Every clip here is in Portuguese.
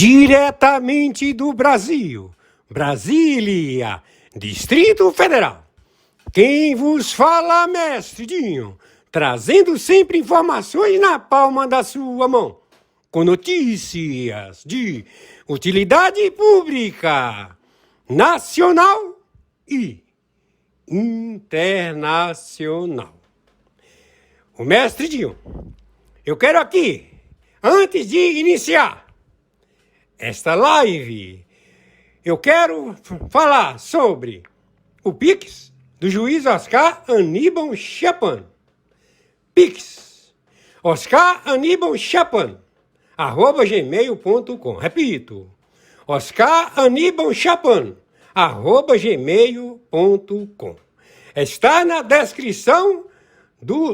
Diretamente do Brasil, Brasília, Distrito Federal. Quem vos fala, mestre Dinho, trazendo sempre informações na palma da sua mão, com notícias de utilidade pública, nacional e internacional. O mestre Dinho, eu quero aqui, antes de iniciar esta live, eu quero falar sobre o Pix do juiz Oscar Aníbal Chapan. Pix, Oscar Aníbal Chapan, @gmail.com. Repito, Oscar Aníbal Chapan, @gmail.com. Está na descrição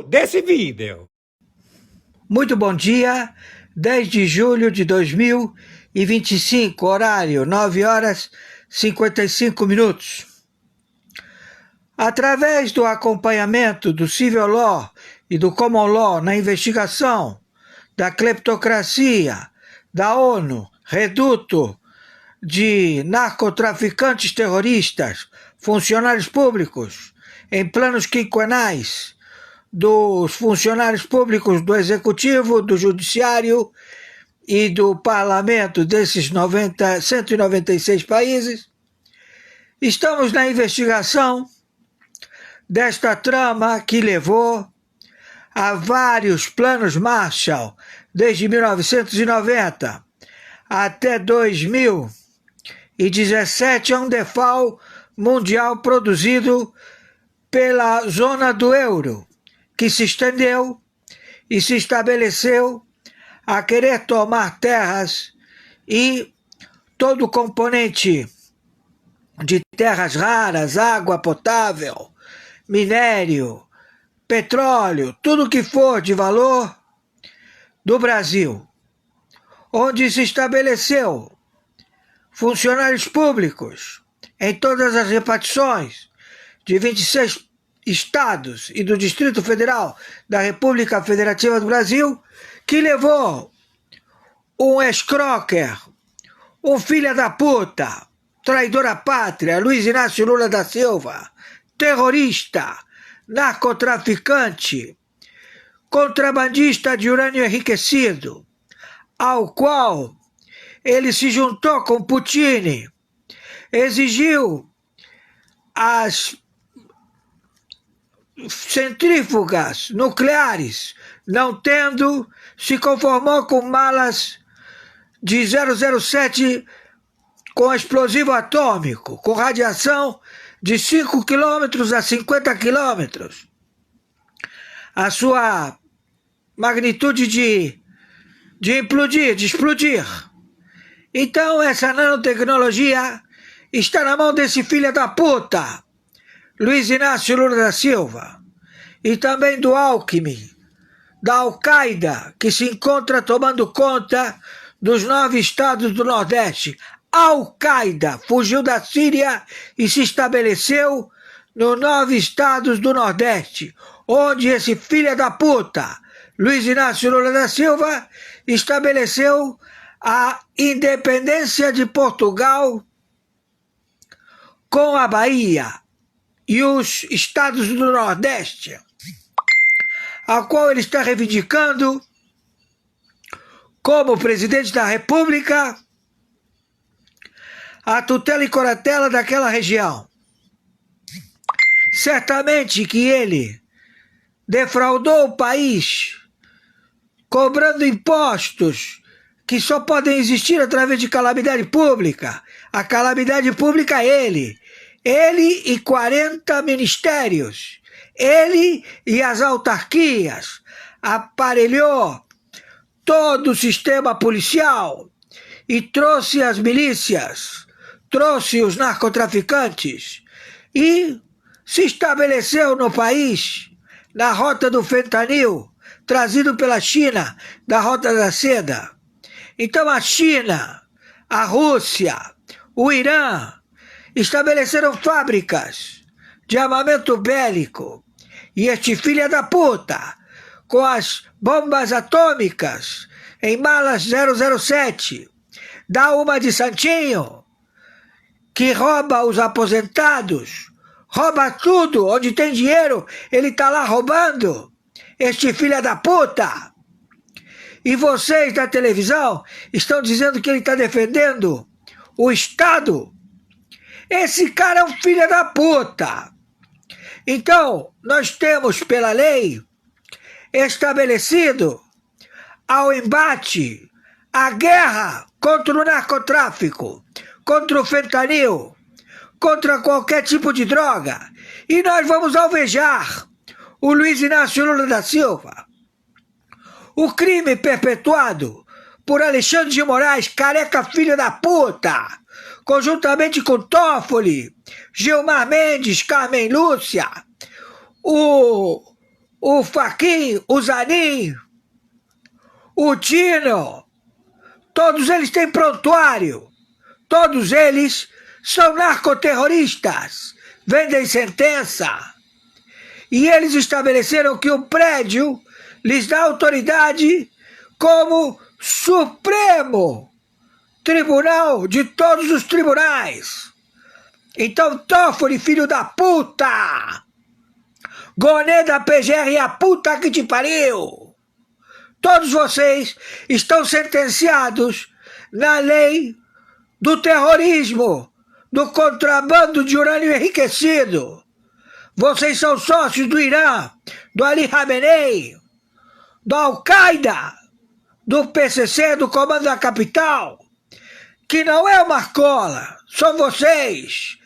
desse vídeo. Muito bom dia, 10 de julho de 2025, horário 9h55. Através do acompanhamento do Civil Law e do Common Law na investigação da cleptocracia da ONU, reduto de narcotraficantes terroristas, funcionários públicos em planos quinquenais, dos funcionários públicos do Executivo, do Judiciário e do Parlamento desses 196 países. Estamos na investigação desta trama que levou a vários planos Marshall desde 1990 até 2017, a um default mundial produzido pela zona do euro, que se estendeu e se estabeleceu a querer tomar terras e todo o componente de terras raras, água potável, minério, petróleo, tudo que for de valor do Brasil, onde se estabeleceu funcionários públicos em todas as repartições de 26 estados e do Distrito Federal da República Federativa do Brasil, que levou um escroquer, um filho da puta, traidor à pátria, Luiz Inácio Lula da Silva, terrorista, narcotraficante, contrabandista de urânio enriquecido, ao qual ele se juntou com Putin, exigiu as centrífugas nucleares, não tendo, se conformou com malas de 007 com explosivo atômico, com radiação de 5 quilômetros a 50 quilômetros. A sua magnitude de explodir. Então essa nanotecnologia está na mão desse filho da puta, Luiz Inácio Lula da Silva, e também do Alckmin, da Al-Qaeda, que se encontra tomando conta dos 9 estados do Nordeste. Al-Qaeda fugiu da Síria e se estabeleceu nos 9 estados do Nordeste, onde esse filho da puta, Luiz Inácio Lula da Silva, estabeleceu a independência de Portugal com a Bahia e os estados do Nordeste, a qual ele está reivindicando como presidente da República a tutela e curatela daquela região. Certamente que ele defraudou o país cobrando impostos que só podem existir através de calamidade pública. A calamidade pública é ele e 40 ministérios, ele e as autarquias, aparelhou todo o sistema policial e trouxe as milícias, trouxe os narcotraficantes e se estabeleceu no país, na rota do fentanil, trazido pela China, da rota da seda. Então a China, a Rússia, o Irã estabeleceram fábricas de armamento bélico, e este filho da puta, com as bombas atômicas em malas 007, dá uma de santinho, que rouba os aposentados, rouba tudo, onde tem dinheiro, ele tá lá roubando, este filho da puta. E vocês da televisão estão dizendo que ele está defendendo o Estado. Esse cara é um filho da puta. Então, nós temos pela lei estabelecido ao embate, a guerra contra o narcotráfico, contra o fentanil, contra qualquer tipo de droga. E nós vamos alvejar o Luiz Inácio Lula da Silva. O crime perpetuado por Alexandre de Moraes, careca filho da puta, conjuntamente com Toffoli, Gilmar Mendes, Carmen Lúcia, o Fachin, o Zanin, o Tino, todos eles têm prontuário, todos eles são narcoterroristas, vendem sentença. E eles estabeleceram que o prédio lhes dá autoridade como Supremo Tribunal de todos os tribunais. Então, Toffoli, filho da puta! Gonet da PGR e a puta que te pariu! Todos vocês estão sentenciados na lei do terrorismo, do contrabando de urânio enriquecido. Vocês são sócios do Irã, do Ali Khamenei, do Al-Qaeda, do PCC, do Comando da Capital, que não é o Marcola, são vocês.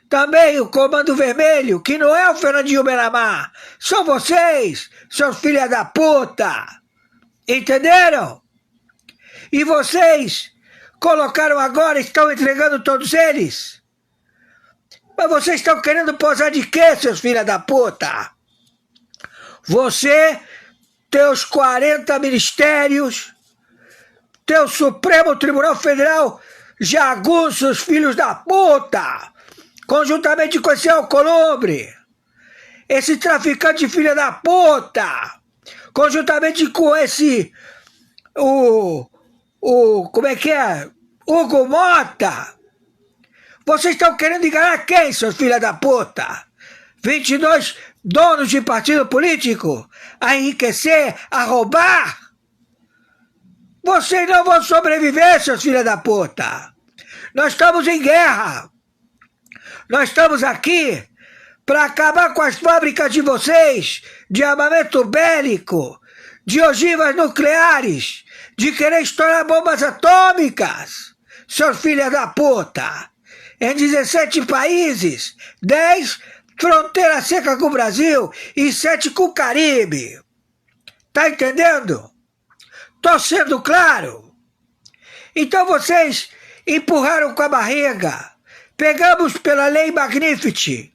Também o Comando Vermelho, que não é o Fernandinho Beramar, são vocês, seus filhos da puta. Entenderam? E vocês colocaram agora, estão entregando todos eles. Mas vocês estão querendo posar de quê, seus filhos da puta? Você, teus 40 ministérios, teu Supremo Tribunal Federal, jagunços filhos da puta, conjuntamente com esse Alcolumbre, esse traficante filho da puta, conjuntamente com esse, como é que é? Hugo Mota. Vocês estão querendo enganar quem, seus filhos da puta? 22 donos de partido político a enriquecer, a roubar? Vocês não vão sobreviver, seus filhos da puta. Nós estamos em guerra. Nós estamos aqui para acabar com as fábricas de vocês, de armamento bélico, de ogivas nucleares, de querer estourar bombas atômicas, seus filhos da puta. Em 17 países, 10 fronteira seca com o Brasil e 7 com o Caribe. Tá entendendo? Tô sendo claro? Então vocês empurraram com a barriga. Pegamos pela lei Magnificat,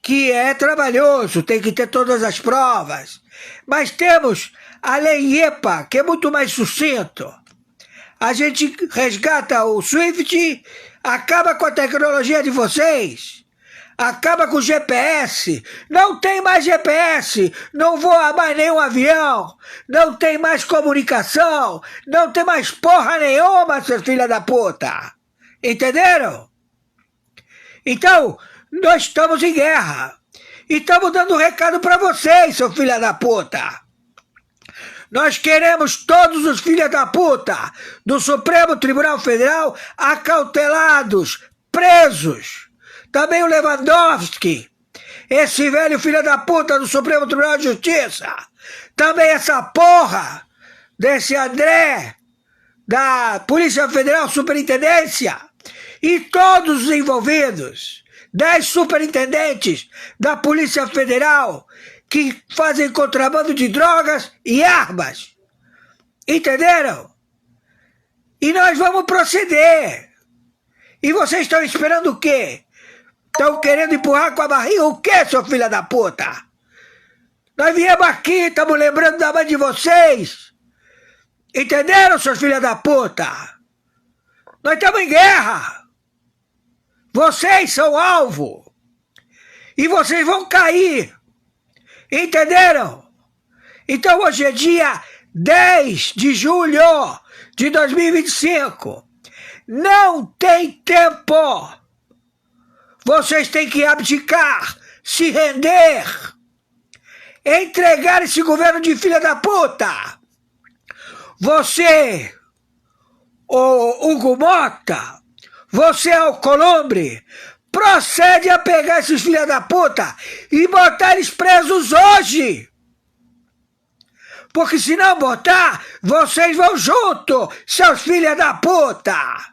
que é trabalhoso, tem que ter todas as provas. Mas temos a lei IEPA, que é muito mais sucinto. A gente resgata o SWIFT, acaba com a tecnologia de vocês, acaba com o GPS, não tem mais GPS, não voa mais nenhum avião, não tem mais comunicação, não tem mais porra nenhuma, seus filhos da puta. Entenderam? Então, nós estamos em guerra. E estamos dando um recado para vocês, seus filhos da puta. Nós queremos todos os filhos da puta do Supremo Tribunal Federal acautelados, presos. Também o Lewandowski, esse velho filho da puta do Supremo Tribunal de Justiça. Também essa porra desse André, da Polícia Federal Superintendência. E todos os envolvidos, 10 superintendentes da Polícia Federal, que fazem contrabando de drogas e armas. Entenderam? E nós vamos proceder. E vocês estão esperando o quê? Estão querendo empurrar com a barriga o quê, seu filho da puta? Nós viemos aqui, estamos lembrando da mãe de vocês. Entenderam, seus filhos da puta? Nós estamos em guerra. Vocês são alvo. E vocês vão cair. Entenderam? Então hoje é dia 10 de julho de 2025. não tem tempo. Vocês têm que abdicar, se render, entregar esse governo de filha da puta. Você, o Hugo Mota, você, Alcolumbre, procede a pegar esses filha da puta e botar eles presos hoje. Porque se não botar, vocês vão junto, seus filha da puta.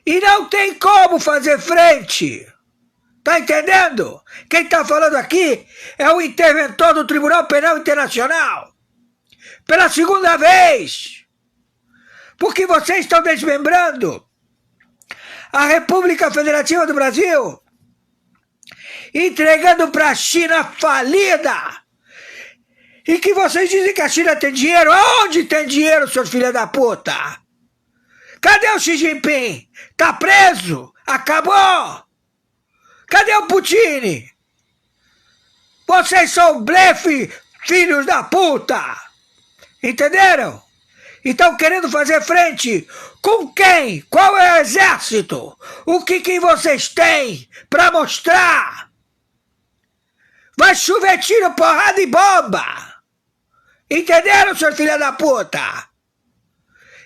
E não tem como fazer frente. Tá entendendo? Quem tá falando aqui é o interventor do Tribunal Penal Internacional. Pela segunda vez. Porque vocês estão desmembrando a República Federativa do Brasil, entregando para a China falida. E que vocês dizem que a China tem dinheiro? Aonde tem dinheiro, seus filhos da puta? Cadê o Xi Jinping? Tá preso? Acabou? Cadê o Putin? Vocês são blefe, filhos da puta! Entenderam? Estão querendo fazer frente com quem? Qual é o exército? O que vocês têm para mostrar? Vai chover tiro, porrada e bomba! Entenderam, seus filhos da puta?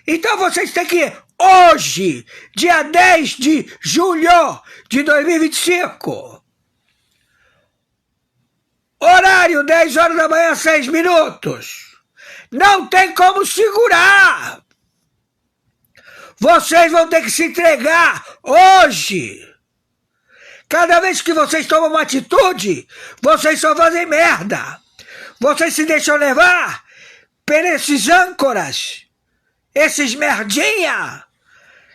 Então vocês têm que, hoje, dia 10 de julho de 2025, horário 10 horas da manhã, 6 minutos, não tem como segurar. Vocês vão ter que se entregar hoje. Cada vez que vocês tomam uma atitude, vocês só fazem merda. Vocês se deixam levar por esses âncoras, esses merdinha,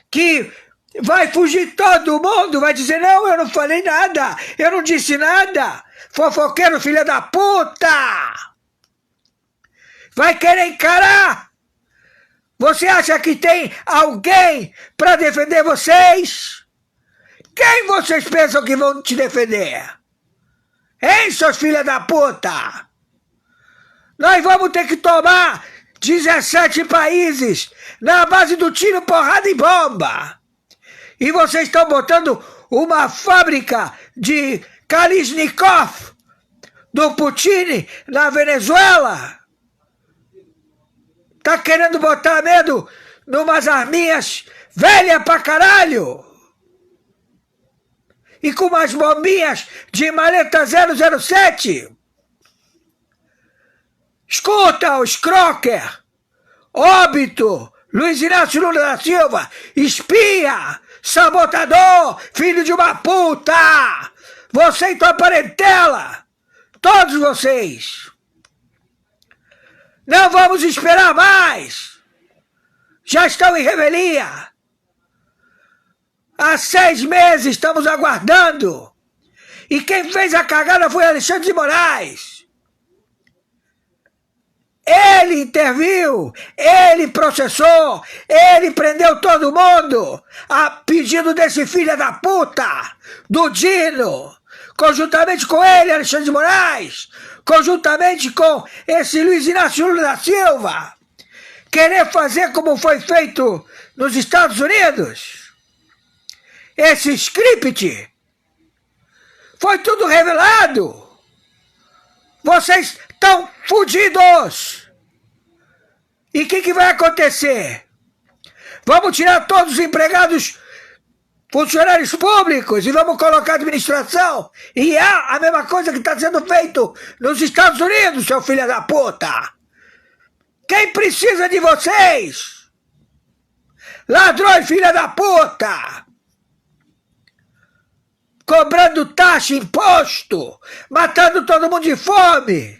que vai fugir todo mundo, vai dizer, não, eu não falei nada, eu não disse nada, fofoqueiro filha da puta. Vai querer encarar? Você acha que tem alguém para defender vocês? Quem vocês pensam que vão te defender? Hein, seus filhos da puta? Nós vamos ter que tomar 17 países na base do tiro, porrada e bomba. E vocês estão botando uma fábrica de Kalashnikov do Putin na Venezuela. Tá querendo botar medo numas arminhas velhas pra caralho. E com umas bombinhas de maleta 007. Escuta, os Crocker, Óbito, Luiz Inácio Lula da Silva, espia, sabotador, filho de uma puta. Você e tua parentela, todos vocês. Não vamos esperar mais. Já estão em revelia. Há 6 meses estamos aguardando. E quem fez a cagada foi Alexandre de Moraes. Ele interviu, ele processou, ele prendeu todo mundo a pedido desse filho da puta, do Dino, conjuntamente com ele, Alexandre de Moraes, conjuntamente com esse Luiz Inácio Lula da Silva, querer fazer como foi feito nos Estados Unidos. Esse script foi tudo revelado. Vocês estão fudidos. E o que vai acontecer? Vamos tirar todos os empregados, funcionários públicos, e vamos colocar a administração. E a mesma coisa que está sendo feito nos Estados Unidos, seu filho da puta. Quem precisa de vocês? Ladrões, filha da puta! Cobrando taxa, imposto, matando todo mundo de fome,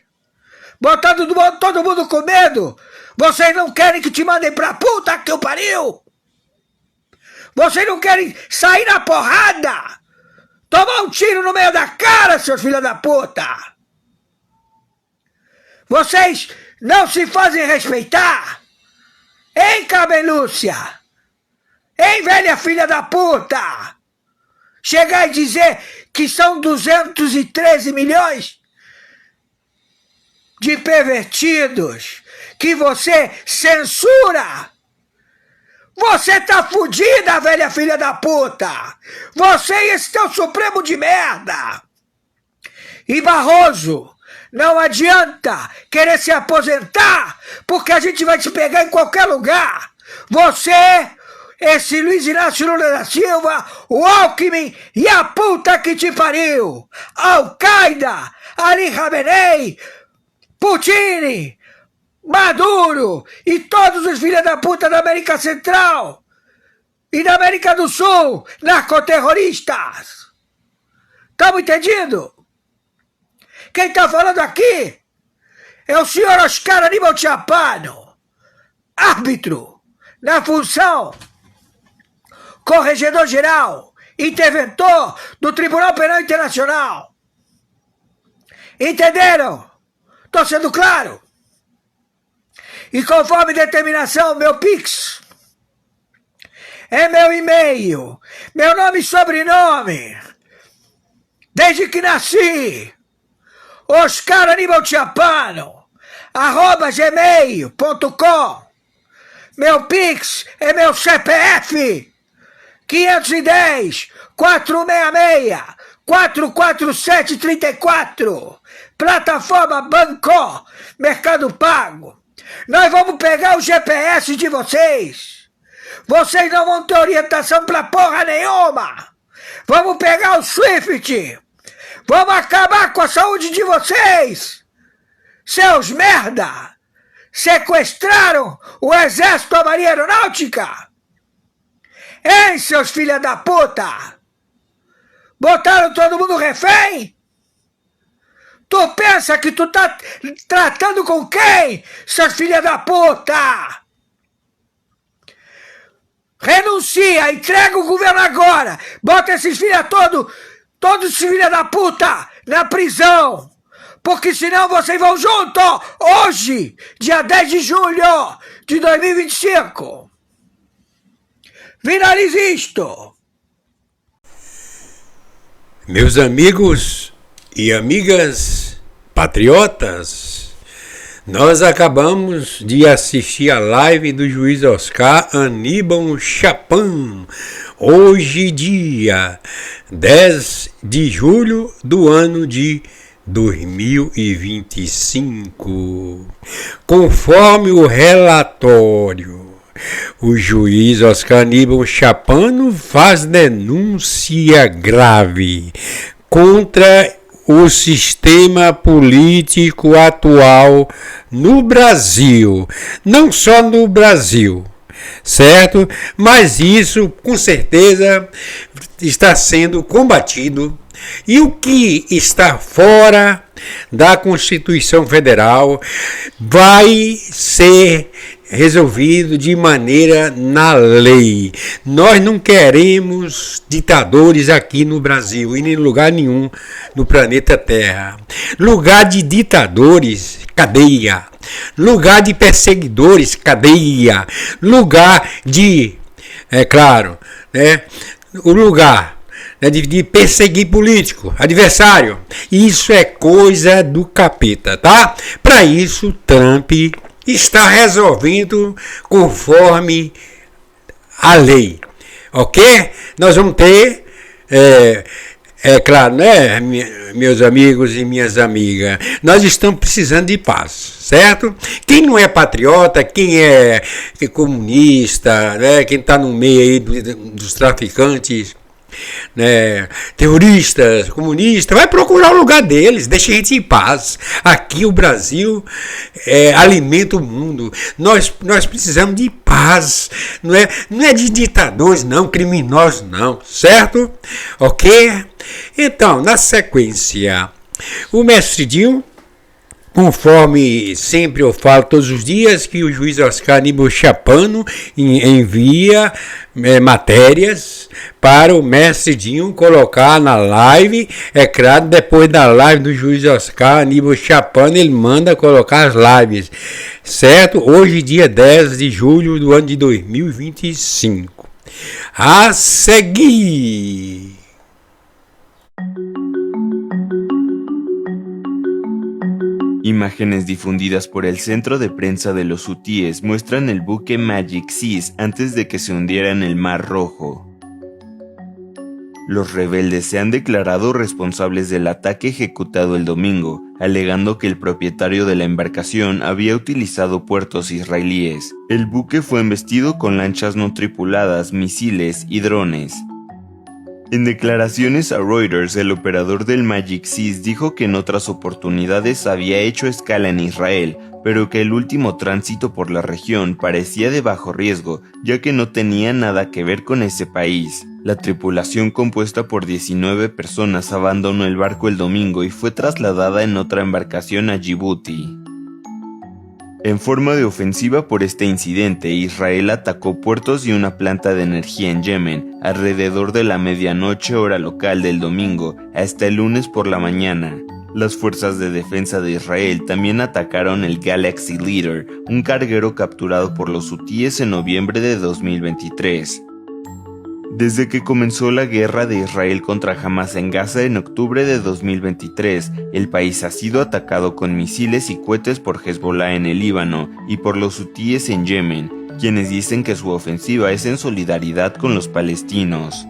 botando todo mundo com medo. Vocês não querem que te mandem pra puta que eu pariu? Vocês não querem sair na porrada? Tomar um tiro no meio da cara, seus filhos da puta! Vocês não se fazem respeitar? Hein, Cabelúcia? Hein, velha filha da puta? Chegar e dizer que são 213 milhões de pervertidos, que você censura Você tá fudida, velha filha da puta! Você e esse teu Supremo de merda! E Barroso, não adianta querer se aposentar, porque a gente vai te pegar em qualquer lugar. Você, esse Luiz Inácio Lula da Silva, o Alckmin e a puta que te pariu. Al-Qaeda, Ali Khamenei, Putin, Maduro e todos os filhos da puta da América Central e da América do Sul, narcoterroristas. Estamos entendidos? Quem está falando aqui é o senhor Oscar Aníbal Chapano, árbitro, na função corregedor-geral, interventor do Tribunal Penal Internacional. Entenderam? Estou sendo claro? E conforme determinação, meu Pix é meu e-mail, meu nome e sobrenome, desde que nasci, Oscar Aníbal Chapano, @gmail.com. Meu Pix é meu CPF, 510 466 44734, plataforma Banco, Mercado Pago. Nós vamos pegar o GPS de vocês. Vocês não vão ter orientação pra porra nenhuma. Vamos pegar o Swift. Vamos acabar com a saúde de vocês. Seus merda. Sequestraram o Exército da Marinha Aeronáutica. Hein, seus filha da puta. Botaram todo mundo refém. Tu pensa que tu tá tratando com quem, seus filha da puta? Renuncia, entrega o governo agora. Bota esses filha todos esses filha da puta na prisão. Porque senão vocês vão junto hoje, dia 10 de julho de 2025. Finalize isto. Meus amigos e amigas patriotas, nós acabamos de assistir a live do juiz Oscar Aníbal Chapano, hoje dia 10 de julho do ano de 2025. Conforme o relatório, o juiz Oscar Aníbal Chapano faz denúncia grave contra o sistema político atual no Brasil, não só no Brasil, certo? Mas isso, com certeza, está sendo combatido. E o que está fora da Constituição Federal vai ser resolvido de maneira na lei. Nós não queremos ditadores aqui no Brasil e nem em lugar nenhum no planeta Terra. Lugar de ditadores, cadeia. Lugar de perseguidores, cadeia. Lugar de, é claro, né, o lugar de perseguir político, adversário. Isso é coisa do capeta, tá? Para isso, Trump está resolvendo conforme a lei, ok? Nós vamos ter, claro, né, meus amigos e minhas amigas, nós estamos precisando de paz, certo? Quem não é patriota, quem é comunista, né, quem está no meio aí dos traficantes, né, terroristas, comunistas, vai procurar o lugar deles, deixa a gente em paz. Aqui o Brasil alimenta o mundo. Nós precisamos de paz, não é de ditadores não, criminosos não, certo? Ok? Então, na sequência, o mestre Dinho, conforme sempre eu falo todos os dias, que o juiz Oscar Aníbal Chapano envia matérias para o mestre Dinho colocar na live. É claro, depois da live do juiz Oscar Aníbal Chapano, ele manda colocar as lives, certo? Hoje, dia 10 de julho do ano de 2025. A seguir... Imágenes difundidas por el centro de prensa de los hutíes muestran el buque Magic Seas antes de que se hundiera en el Mar Rojo. Los rebeldes se han declarado responsables del ataque ejecutado el domingo, alegando que el propietario de la embarcación había utilizado puertos israelíes. El buque fue embestido con lanchas no tripuladas, misiles y drones. En declaraciones a Reuters, el operador del Magic Seas dijo que en otras oportunidades había hecho escala en Israel, pero que el último tránsito por la región parecía de bajo riesgo, ya que no tenía nada que ver con ese país. La tripulación, compuesta por 19 personas, abandonó el barco el domingo y fue trasladada en otra embarcación a Djibouti. En forma de ofensiva por este incidente, Israel atacó puertos y una planta de energía en Yemen, alrededor de la medianoche hora local del domingo, hasta el lunes por la mañana. Las fuerzas de defensa de Israel también atacaron el Galaxy Leader, un carguero capturado por los hutíes en noviembre de 2023. Desde que comenzó la guerra de Israel contra Hamas en Gaza en octubre de 2023, el país ha sido atacado con misiles y cohetes por Hezbollah en el Líbano y por los hutíes en Yemen, quienes dicen que su ofensiva es en solidaridad con los palestinos.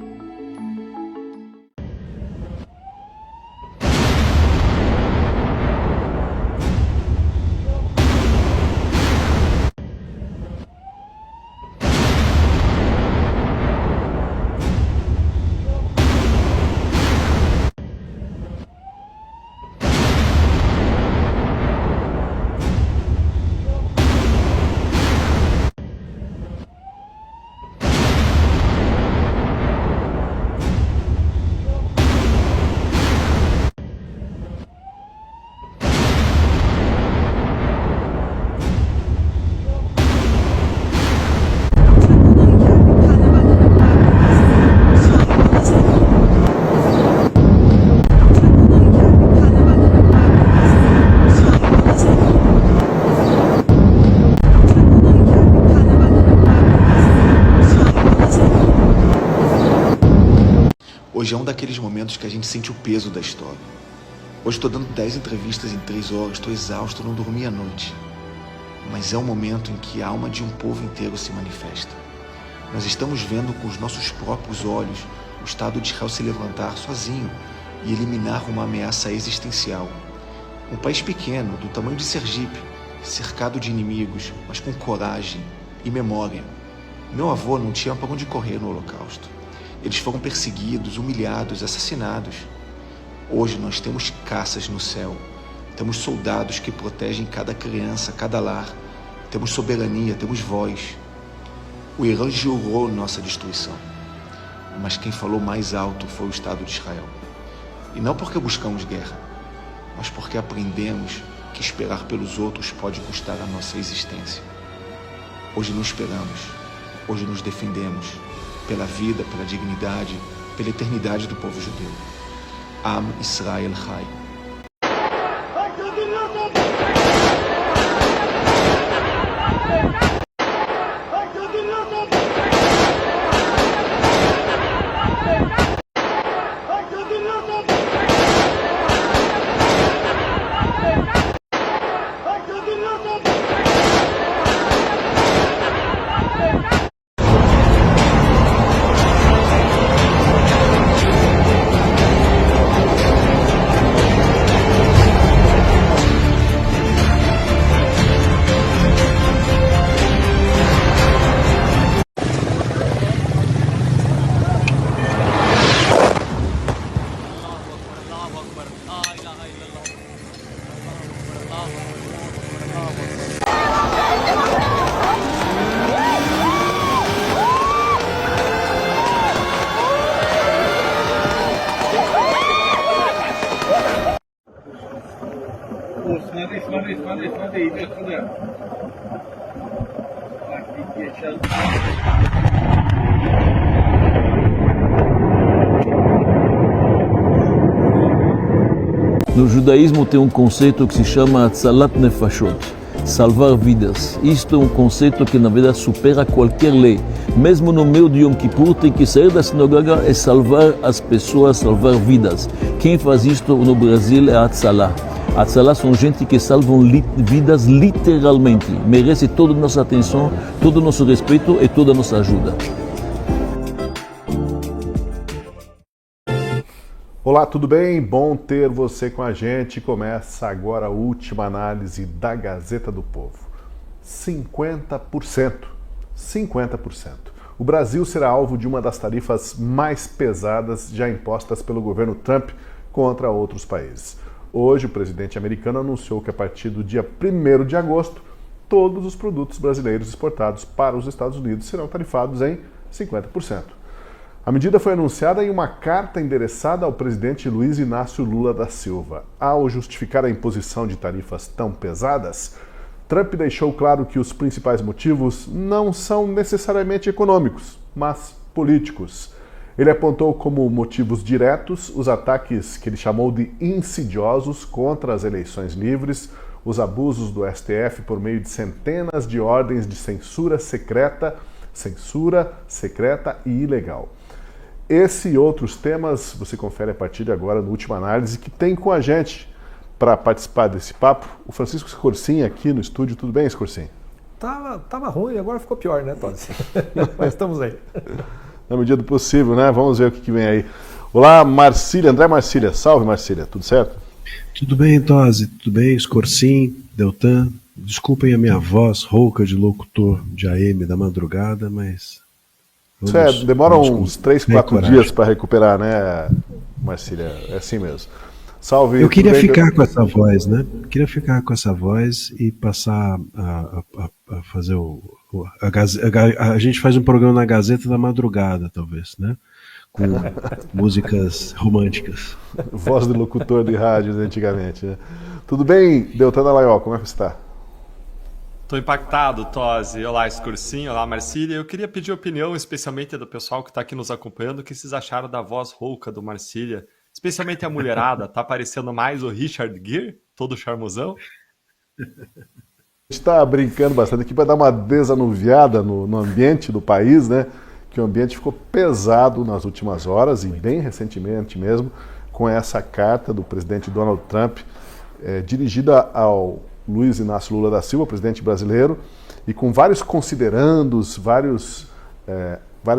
Hoje é um daqueles momentos que a gente sente o peso da história. Hoje estou dando 10 entrevistas em 3 horas, estou exausto, não dormi a noite. Mas é um momento em que a alma de um povo inteiro se manifesta. Nós estamos vendo com os nossos próprios olhos o Estado de Israel se levantar sozinho e eliminar uma ameaça existencial. Um país pequeno, do tamanho de Sergipe, cercado de inimigos, mas com coragem e memória. Meu avô não tinha para onde correr no Holocausto. Eles foram perseguidos, humilhados, assassinados. Hoje nós temos caças no céu. Temos soldados que protegem cada criança, cada lar. Temos soberania, temos voz. O Irã jurou nossa destruição. Mas quem falou mais alto foi o Estado de Israel. E não porque buscamos guerra, mas porque aprendemos que esperar pelos outros pode custar a nossa existência. Hoje não esperamos, hoje nos defendemos pela vida, pela dignidade, pela eternidade do povo judeu. Am Israel Chai. No judaísmo tem um conceito que se chama Atzalat Nefashot, salvar vidas. Isto é um conceito que na verdade supera qualquer lei. Mesmo no meio de Yom Kippur tem que sair da sinagoga e salvar as pessoas, salvar vidas. Quem faz isto no Brasil é a Atzalá. Hatzalah são gente que salvam vidas literalmente. Merece toda a nossa atenção, todo o nosso respeito e toda a nossa ajuda. Olá, tudo bem? Bom ter você com a gente. Começa agora a última análise da Gazeta do Povo. 50%. 50%. O Brasil será alvo de uma das tarifas mais pesadas já impostas pelo governo Trump contra outros países. Hoje, o presidente americano anunciou que a partir do dia 1º de agosto, todos os produtos brasileiros exportados para os Estados Unidos serão tarifados em 50%. A medida foi anunciada em uma carta endereçada ao presidente Luiz Inácio Lula da Silva. Ao justificar a imposição de tarifas tão pesadas, Trump deixou claro que os principais motivos não são necessariamente econômicos, mas políticos. Ele apontou como motivos diretos os ataques que ele chamou de insidiosos contra as eleições livres, os abusos do STF por meio de centenas de ordens de censura secreta e ilegal. Esse e outros temas você confere a partir de agora no Última Análise, que tem com a gente para participar desse papo o Francisco Scorsin aqui no estúdio. Tudo bem, Scorsin? Tava ruim, agora ficou pior, né, Tosi? Mas estamos aí. Na medida do possível, né? Vamos ver o que vem aí. Olá, Marcília, André Marcília. Salve, Marcília. Tudo certo? Tudo bem, Tosi. Tudo bem, Scorsin, Deltan. Desculpem a minha voz rouca de locutor de AM da madrugada, mas... demora uns 3, 4 dias para recuperar, né, Marcília? É assim mesmo. Salve. Eu queria ficar com essa voz, né? Queria ficar com essa voz e passar a fazer a gente faz um programa na Gazeta da Madrugada, talvez, né? Com músicas românticas. Voz de locutor de rádio antigamente, né? Tudo bem, Deltan Dallagnol, como é que você está? Estou impactado, Tosi. Olá, Scorsin. Olá, Marcília. Eu queria pedir opinião, especialmente do pessoal que está aqui nos acompanhando, o que vocês acharam da voz rouca do Marcília, especialmente a mulherada. Tá parecendo mais o Richard Gere, todo charmosão? A gente está brincando bastante aqui para dar uma desanuviada no ambiente do país, né? Que o ambiente ficou pesado nas últimas horas e bem recentemente mesmo, com essa carta do presidente Donald Trump, dirigida ao Luiz Inácio Lula da Silva, presidente brasileiro, e com vários considerandos, várias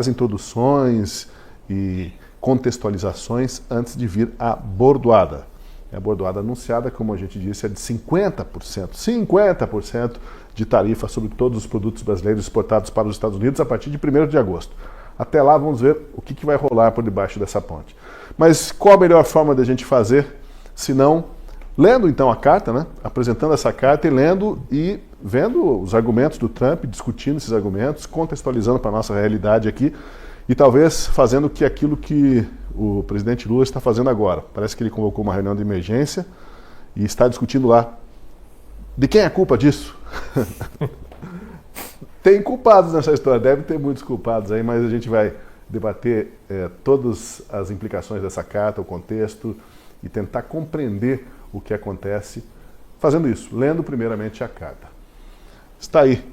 introduções e contextualizações antes de vir a bordoada. A bordoada anunciada, como a gente disse, é de 50% de tarifa sobre todos os produtos brasileiros exportados para os Estados Unidos a partir de 1º de agosto. Até lá vamos ver o que vai rolar por debaixo dessa ponte. Mas qual a melhor forma de a gente fazer, se não lendo então a carta, né? Apresentando essa carta e lendo e vendo os argumentos do Trump, discutindo esses argumentos, contextualizando para a nossa realidade aqui e talvez fazendo aquilo que o presidente Lula está fazendo agora. Parece que ele convocou uma reunião de emergência e está discutindo lá. De quem é a culpa disso? Tem culpados nessa história, deve ter muitos culpados aí, mas a gente vai debater todas as implicações dessa carta, o contexto e tentar compreender o que acontece fazendo isso, lendo primeiramente a carta. Está aí,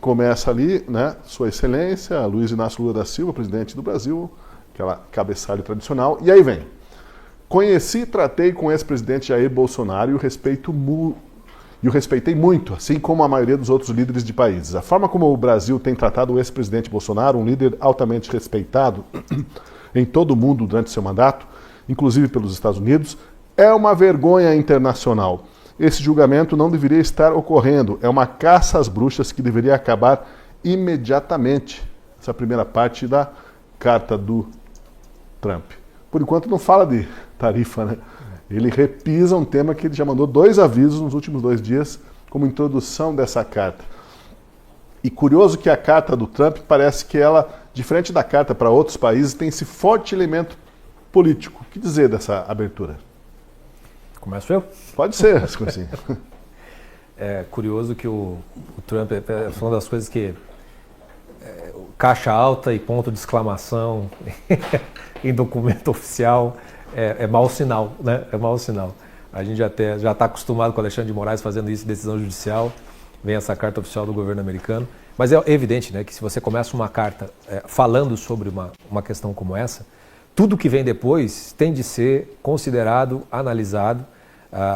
começa ali, né, Sua Excelência, Luiz Inácio Lula da Silva, presidente do Brasil, aquela cabeçalho tradicional, e aí vem. Conheci e tratei com o ex-presidente Jair Bolsonaro e o respeitei muito, assim como a maioria dos outros líderes de países. A forma como o Brasil tem tratado o ex-presidente Bolsonaro, um líder altamente respeitado em todo o mundo durante seu mandato, inclusive pelos Estados Unidos, é uma vergonha internacional. Esse julgamento não deveria estar ocorrendo. É uma caça às bruxas que deveria acabar imediatamente. Essa é a primeira parte da carta do Trump. Por enquanto não fala de tarifa, né? Ele repisa um tema que ele já mandou 2 avisos nos últimos 2 dias como introdução dessa carta. E curioso que a carta do Trump parece que ela, diferente da carta para outros países, tem esse forte elemento político. O que dizer dessa abertura? Começo eu? Pode ser, assim. É curioso que o Trump foi uma das coisas que caixa alta e ponto de exclamação em documento oficial é mau sinal, né? É mau sinal. A gente já está acostumado com o Alexandre de Moraes fazendo isso, decisão judicial, vem essa carta oficial do governo americano. Mas é evidente, né, que se você começa uma carta falando sobre uma questão como essa, tudo que vem depois tem de ser considerado, analisado,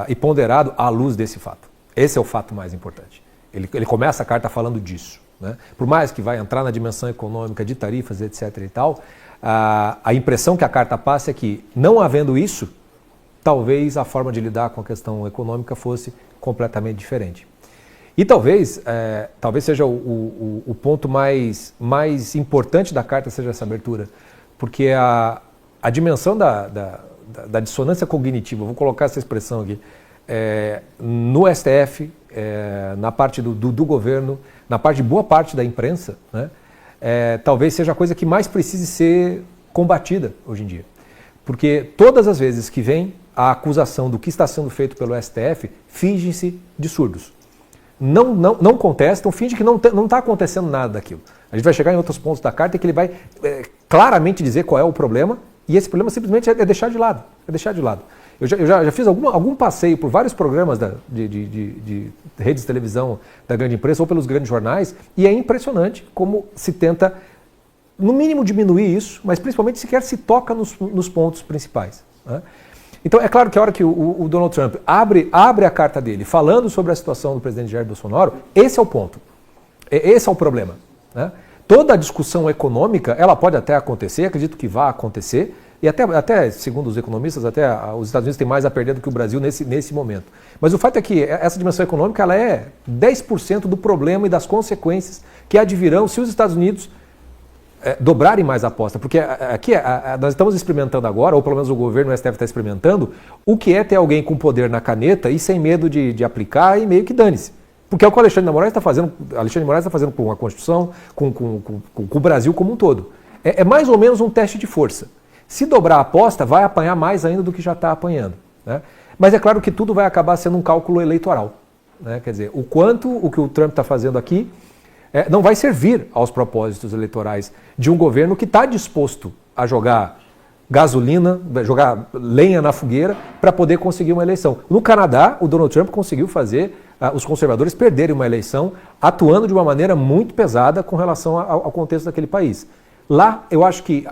e ponderado à luz desse fato. Esse é o fato mais importante. Ele começa a carta falando disso, né? Por mais que vai entrar na dimensão econômica de tarifas, etc. e tal, a impressão que a carta passa é que, não havendo isso, talvez a forma de lidar com a questão econômica fosse completamente diferente. E talvez seja o ponto mais importante da carta seja essa abertura, porque a dimensão da dissonância cognitiva, vou colocar essa expressão aqui, no STF, na parte do governo, na parte de boa parte da imprensa, né, talvez seja a coisa que mais precise ser combatida hoje em dia. Porque todas as vezes que vem a acusação do que está sendo feito pelo STF, fingem-se de surdos. Não contestam, fingem que não está acontecendo nada daquilo. A gente vai chegar em outros pontos da carta que ele vai claramente dizer qual é o problema, e esse problema simplesmente é deixar de lado. Eu já fiz algum passeio por vários programas de redes de televisão da grande imprensa ou pelos grandes jornais, e é impressionante como se tenta, no mínimo, diminuir isso, mas principalmente sequer se toca nos pontos principais, né? Então, é claro que a hora que o Donald Trump abre a carta dele falando sobre a situação do presidente Jair Bolsonaro, esse é o ponto. Esse é o problema, né? Toda a discussão econômica, ela pode até acontecer, acredito que vai acontecer, e até segundo os economistas, até os Estados Unidos têm mais a perder do que o Brasil nesse momento. Mas o fato é que essa dimensão econômica ela é 10% do problema e das consequências que advirão se os Estados Unidos dobrarem mais a aposta. Porque aqui nós estamos experimentando agora, ou pelo menos o governo e o STF está experimentando, o que é ter alguém com poder na caneta e sem medo de aplicar e meio que dane-se. Porque é o que o Alexandre de Moraes está fazendo. Alexandre de Moraes está fazendo com a Constituição, com o Brasil como um todo. É mais ou menos um teste de força. Se dobrar a aposta, vai apanhar mais ainda do que já está apanhando, né? Mas é claro que tudo vai acabar sendo um cálculo eleitoral, né? Quer dizer, o que o Trump está fazendo aqui não vai servir aos propósitos eleitorais de um governo que está disposto a jogar gasolina, jogar lenha na fogueira para poder conseguir uma eleição. No Canadá, o Donald Trump conseguiu fazer os conservadores perderem uma eleição atuando de uma maneira muito pesada com relação ao contexto daquele país. Lá, eu acho que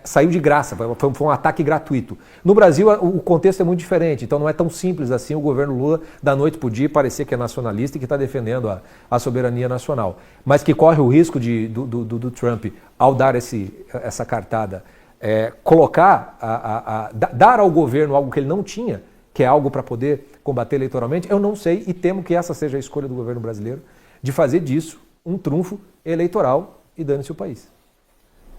saiu de graça, foi um ataque gratuito. No Brasil, o contexto é muito diferente, então não é tão simples assim o governo Lula, da noite para o dia, parecer que é nacionalista e que está defendendo a soberania nacional. Mas que corre o risco do Trump, ao dar essa cartada, dar ao governo algo que ele não tinha, que é algo para poder combater eleitoralmente, eu não sei e temo que essa seja a escolha do governo brasileiro, de fazer disso um trunfo eleitoral e dane-se o país.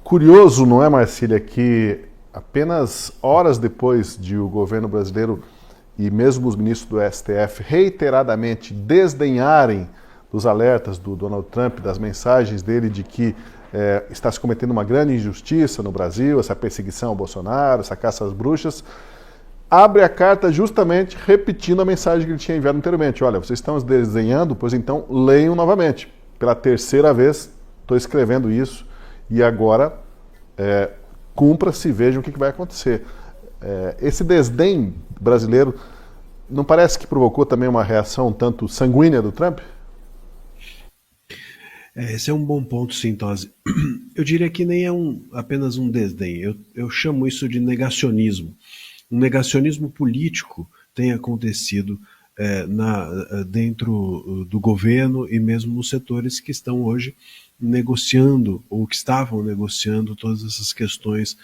Curioso, não é, Marcília, que apenas horas depois de o governo brasileiro e mesmo os ministros do STF reiteradamente desdenharem dos alertas do Donald Trump, das mensagens dele de que está se cometendo uma grande injustiça no Brasil, essa perseguição ao Bolsonaro, essa caça às bruxas, abre a carta justamente repetindo a mensagem que ele tinha enviado anteriormente. Olha, vocês estão desdenhando, pois então leiam novamente. Pela terceira vez estou escrevendo isso. E agora, cumpra-se e veja o que vai acontecer. Esse desdém brasileiro não parece que provocou também uma reação um tanto sanguínea do Trump? Esse é um bom ponto, sim, Tosi. Eu diria que nem é apenas um desdém. Eu chamo isso de negacionismo. Um negacionismo político tem acontecido dentro do governo e mesmo nos setores que estão hoje negociando, ou que estavam negociando todas essas questões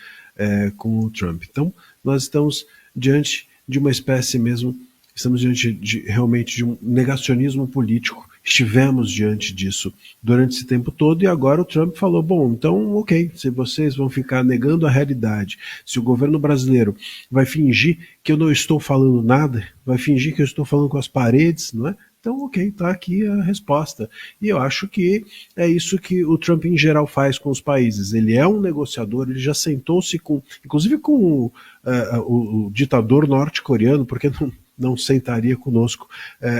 com o Trump. Então, nós estamos diante de uma espécie mesmo, estamos diante realmente de um negacionismo político. Estivemos diante disso durante esse tempo todo e agora o Trump falou, bom, então ok, se vocês vão ficar negando a realidade, se o governo brasileiro vai fingir que eu não estou falando nada, vai fingir que eu estou falando com as paredes, não é? Então, ok, está aqui a resposta. E eu acho que é isso que o Trump, em geral, faz com os países. Ele é um negociador, ele já sentou-se inclusive com o ditador norte-coreano, porque não sentaria conosco.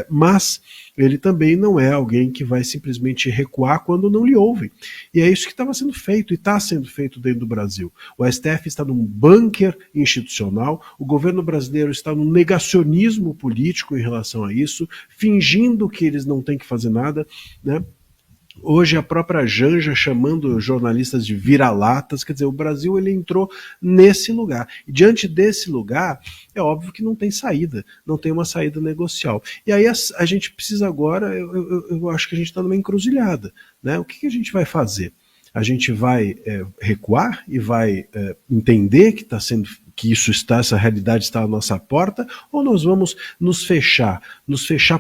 Mas ele também não é alguém que vai simplesmente recuar quando não lhe ouvem. E é isso que estava sendo feito e está sendo feito dentro do Brasil. O STF está num bunker institucional, o governo brasileiro está num negacionismo político em relação a isso, fingindo que eles não têm que fazer nada, né? Hoje a própria Janja chamando jornalistas de vira-latas, quer dizer, o Brasil ele entrou nesse lugar. E diante desse lugar, é óbvio que não tem saída, não tem uma saída negocial. E aí a gente precisa agora, eu acho que a gente está numa encruzilhada, né? O que a gente vai fazer? A gente vai recuar e vai entender que essa realidade está à nossa porta, ou nós vamos nos fechar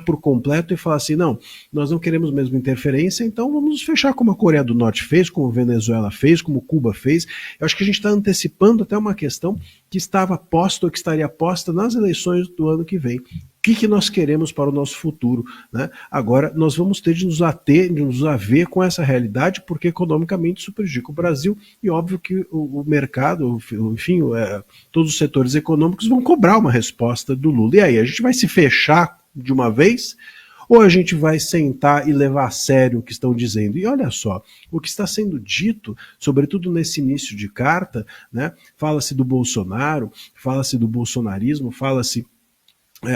por completo e falar assim, não, nós não queremos mesmo interferência, então vamos nos fechar como a Coreia do Norte fez, como a Venezuela fez, como Cuba fez. Eu acho que a gente está antecipando até uma questão que estava posta ou que estaria posta nas eleições do ano que vem. O que nós queremos para o nosso futuro, né? Agora, nós vamos ter de nos haver com essa realidade, porque economicamente isso prejudica o Brasil, e óbvio que o mercado, enfim, todos os setores econômicos vão cobrar uma resposta do Lula. E aí, a gente vai se fechar de uma vez, ou a gente vai sentar e levar a sério o que estão dizendo? E olha só, o que está sendo dito, sobretudo nesse início de carta, né? Fala-se do Bolsonaro, fala-se do bolsonarismo, fala-se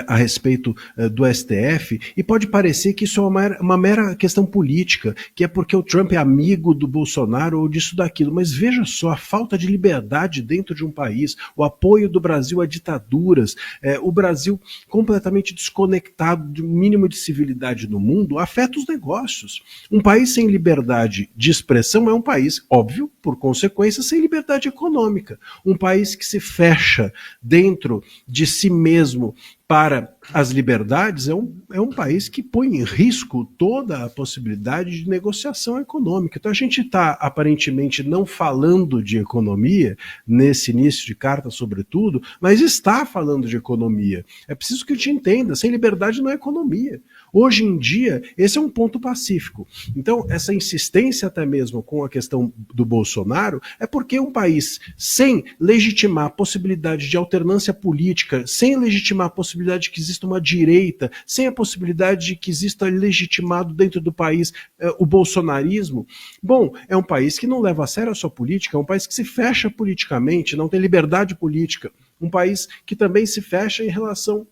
a respeito do STF, e pode parecer que isso é uma mera questão política, que é porque o Trump é amigo do Bolsonaro ou disso daquilo, mas veja só, a falta de liberdade dentro de um país, o apoio do Brasil a ditaduras, o Brasil completamente desconectado do mínimo de civilidade no mundo, afeta os negócios. Um país sem liberdade de expressão é um país, óbvio, por consequência, sem liberdade econômica. Um país que se fecha dentro de si mesmo para as liberdades é um país que põe em risco toda a possibilidade de negociação econômica. Então a gente está aparentemente não falando de economia, nesse início de carta sobretudo, mas está falando de economia. É preciso que a gente entenda, sem liberdade não é economia. Hoje em dia, esse é um ponto pacífico. Então, essa insistência até mesmo com a questão do Bolsonaro é porque um país sem legitimar a possibilidade de alternância política, sem legitimar a possibilidade de que exista uma direita, sem a possibilidade de que exista legitimado dentro do país o bolsonarismo, bom, é um país que não leva a sério a sua política, é um país que se fecha politicamente, não tem liberdade política, um país que também se fecha em relação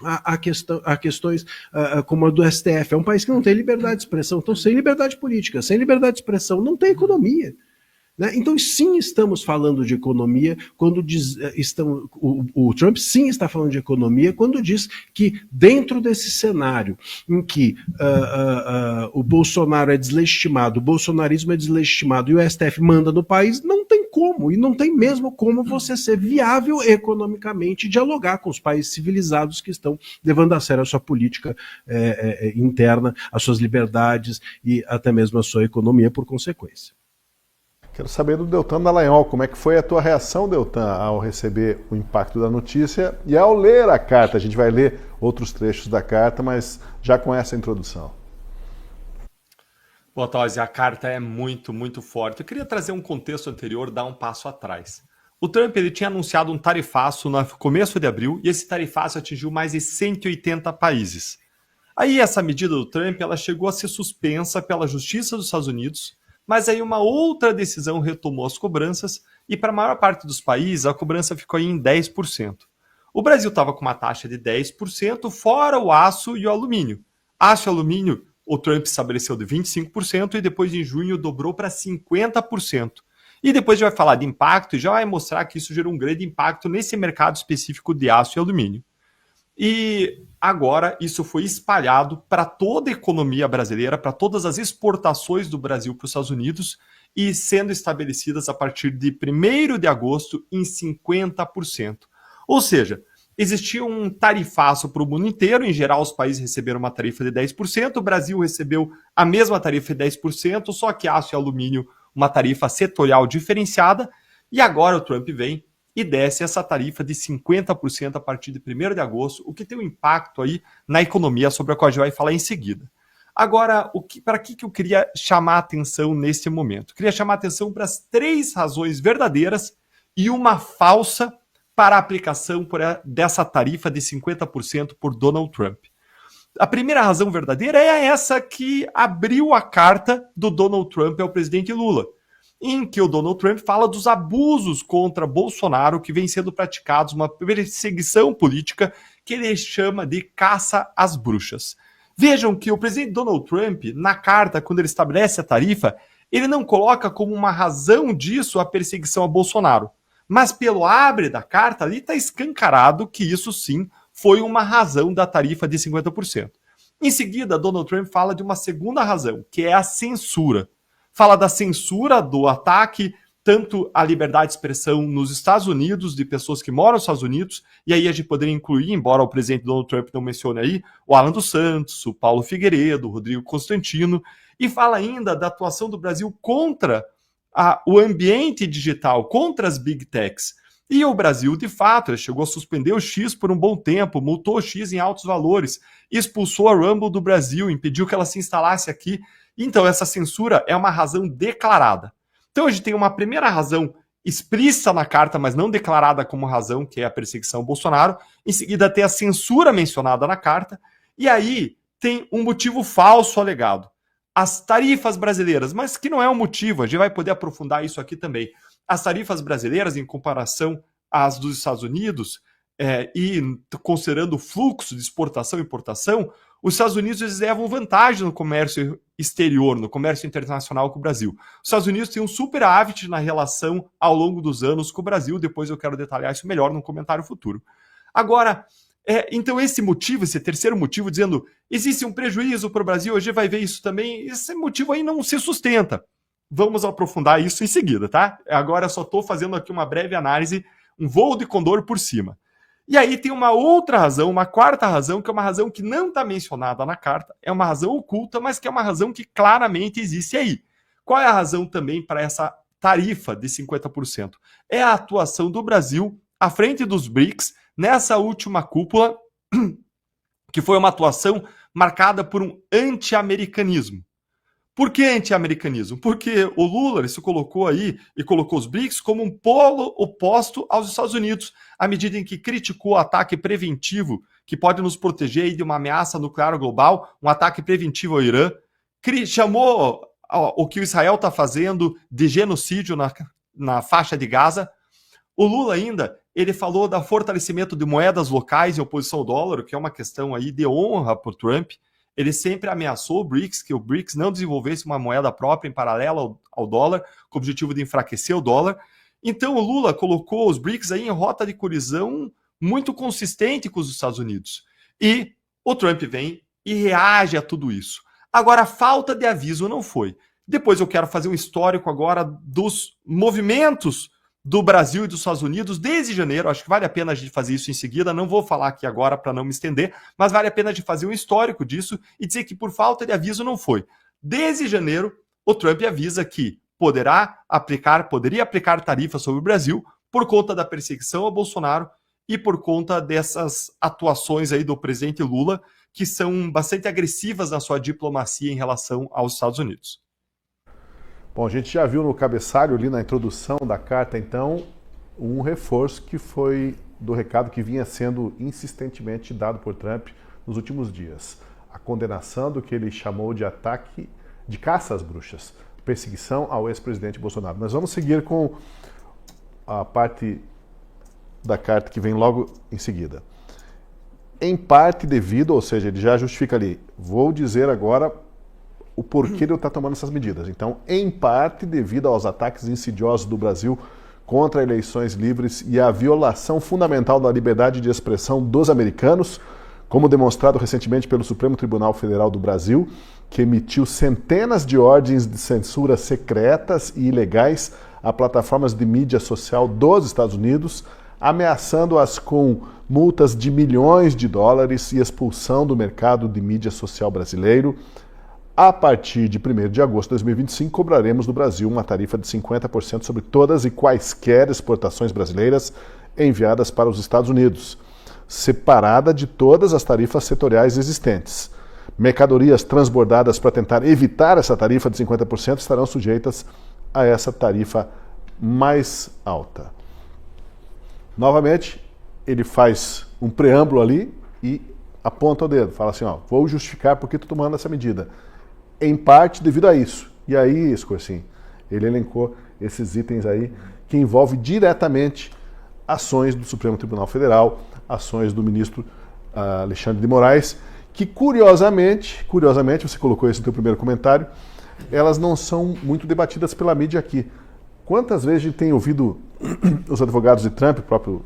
a questões como a do STF. É um país que não tem liberdade de expressão. Então, sem liberdade política, sem liberdade de expressão, não tem economia. Né? Então, sim, estamos falando de economia quando o Trump sim está falando de economia quando diz que dentro desse cenário em que o Bolsonaro é deslegitimado, o bolsonarismo é deslegitimado e o STF manda no país, não tem como, e não tem mesmo como você ser viável economicamente e dialogar com os países civilizados que estão levando a sério a sua política interna, as suas liberdades e até mesmo a sua economia por consequência. Quero saber do Deltan Dallagnol, como é que foi a tua reação, Deltan, ao receber o impacto da notícia e ao ler a carta. A gente vai ler outros trechos da carta, mas já com essa introdução. Bom, Tosi, a carta é muito, muito forte. Eu queria trazer um contexto anterior, dar um passo atrás. O Trump ele tinha anunciado um tarifaço no começo de abril e esse tarifaço atingiu mais de 180 países. Aí essa medida do Trump ela chegou a ser suspensa pela Justiça dos Estados Unidos, mas aí uma outra decisão retomou as cobranças e para a maior parte dos países a cobrança ficou aí em 10%. O Brasil estava com uma taxa de 10%, fora o aço e o alumínio. Aço e alumínio, o Trump estabeleceu de 25% e depois em junho dobrou para 50%. E depois a gente vai falar de impacto e já vai mostrar que isso gerou um grande impacto nesse mercado específico de aço e alumínio. E agora isso foi espalhado para toda a economia brasileira, para todas as exportações do Brasil para os Estados Unidos e sendo estabelecidas a partir de 1º de agosto em 50%. Ou seja, existia um tarifaço para o mundo inteiro, em geral os países receberam uma tarifa de 10%, o Brasil recebeu a mesma tarifa de 10%, só que aço e alumínio uma tarifa setorial diferenciada, e agora o Trump vem e desce essa tarifa de 50% a partir de 1º de agosto, o que tem um impacto aí na economia, sobre a qual a gente vai falar em seguida. Agora, para que eu queria chamar a atenção nesse momento? Eu queria chamar a atenção para as 3 razões verdadeiras e uma falsa para a aplicação dessa tarifa de 50% por Donald Trump. A primeira razão verdadeira é essa que abriu a carta do Donald Trump ao presidente Lula, em que o Donald Trump fala dos abusos contra Bolsonaro que vem sendo praticados, uma perseguição política que ele chama de caça às bruxas. Vejam que o presidente Donald Trump, na carta, quando ele estabelece a tarifa, ele não coloca como uma razão disso a perseguição a Bolsonaro. Mas pelo abre da carta, ali está escancarado que isso sim foi uma razão da tarifa de 50%. Em seguida, Donald Trump fala de uma segunda razão, que é a censura. Fala da censura do ataque tanto à liberdade de expressão nos Estados Unidos, de pessoas que moram nos Estados Unidos, e aí a gente poderia incluir, embora o presidente Donald Trump não mencione aí, o Alan dos Santos, o Paulo Figueiredo, o Rodrigo Constantino, e fala ainda da atuação do Brasil contra o ambiente digital, contra as big techs. E o Brasil, de fato, chegou a suspender o X por um bom tempo, multou o X em altos valores, expulsou a Rumble do Brasil, impediu que ela se instalasse aqui. Então, essa censura é uma razão declarada. Então, a gente tem uma primeira razão explícita na carta, mas não declarada como razão, que é a perseguição ao Bolsonaro. Em seguida, tem a censura mencionada na carta. E aí, tem um motivo falso alegado. As tarifas brasileiras, mas que não é um motivo, a gente vai poder aprofundar isso aqui também. As tarifas brasileiras, em comparação às dos Estados Unidos, e considerando o fluxo de exportação e importação, os Estados Unidos eles levam vantagem no comércio exterior, no comércio internacional com o Brasil. Os Estados Unidos têm um superávit na relação ao longo dos anos com o Brasil, depois eu quero detalhar isso melhor num comentário futuro. Agora, então esse motivo, esse terceiro motivo, dizendo existe um prejuízo para o Brasil, hoje vai ver isso também, esse motivo aí não se sustenta. Vamos aprofundar isso em seguida, tá? Agora eu só estou fazendo aqui uma breve análise, um voo de condor por cima. E aí tem uma outra razão, uma quarta razão, que é uma razão que não está mencionada na carta, é uma razão oculta, mas que é uma razão que claramente existe aí. Qual é a razão também para essa tarifa de 50%? É a atuação do Brasil à frente dos BRICS, nessa última cúpula, que foi uma atuação marcada por um anti-americanismo. Por que anti-americanismo? Porque o Lula ele se colocou aí e colocou os BRICS como um polo oposto aos Estados Unidos, à medida em que criticou o ataque preventivo que pode nos proteger aí de uma ameaça nuclear global, um ataque preventivo ao Irã, chamou o que o Israel está fazendo de genocídio na faixa de Gaza. O Lula ainda, ele falou do fortalecimento de moedas locais em oposição ao dólar, que é uma questão aí de honra para o Trump. Ele sempre ameaçou o BRICS, que o BRICS não desenvolvesse uma moeda própria em paralelo ao dólar, com o objetivo de enfraquecer o dólar. Então o Lula colocou os BRICS aí em rota de colisão muito consistente com os Estados Unidos. E o Trump vem e reage a tudo isso. Agora, a falta de aviso não foi. Depois eu quero fazer um histórico agora dos movimentos do Brasil e dos Estados Unidos desde janeiro. Acho que vale a pena a gente fazer isso em seguida, não vou falar aqui agora para não me estender, mas vale a pena a gente fazer um histórico disso e dizer que por falta de aviso não foi. Desde janeiro, o Trump avisa que poderia aplicar tarifas sobre o Brasil por conta da perseguição ao Bolsonaro e por conta dessas atuações aí do presidente Lula, que são bastante agressivas na sua diplomacia em relação aos Estados Unidos. Bom, a gente já viu no cabeçalho ali na introdução da carta, então, um reforço que foi do recado que vinha sendo insistentemente dado por Trump nos últimos dias. A condenação do que ele chamou de ataque de caça às bruxas, perseguição ao ex-presidente Bolsonaro. Nós vamos seguir com a parte da carta que vem logo em seguida. Em parte devido, ou seja, ele já justifica ali, vou dizer agora o porquê ele está tomando essas medidas. Então, em parte devido aos ataques insidiosos do Brasil contra eleições livres e a violação fundamental da liberdade de expressão dos americanos, como demonstrado recentemente pelo Supremo Tribunal Federal do Brasil, que emitiu centenas de ordens de censura secretas e ilegais a plataformas de mídia social dos Estados Unidos, ameaçando-as com multas de milhões de dólares e expulsão do mercado de mídia social brasileiro. A partir de 1º de agosto de 2025, cobraremos do Brasil uma tarifa de 50% sobre todas e quaisquer exportações brasileiras enviadas para os Estados Unidos, separada de todas as tarifas setoriais existentes. Mercadorias transbordadas para tentar evitar essa tarifa de 50% estarão sujeitas a essa tarifa mais alta. Novamente, ele faz um preâmbulo ali e aponta o dedo, fala assim, vou justificar por que estou tomando essa medida. Em parte devido a isso. E aí, Scorsin, ele elencou esses itens aí que envolvem diretamente ações do Supremo Tribunal Federal, ações do ministro Alexandre de Moraes, que curiosamente, você colocou isso no seu primeiro comentário, elas não são muito debatidas pela mídia aqui. Quantas vezes a gente tem ouvido os advogados de Trump, o próprio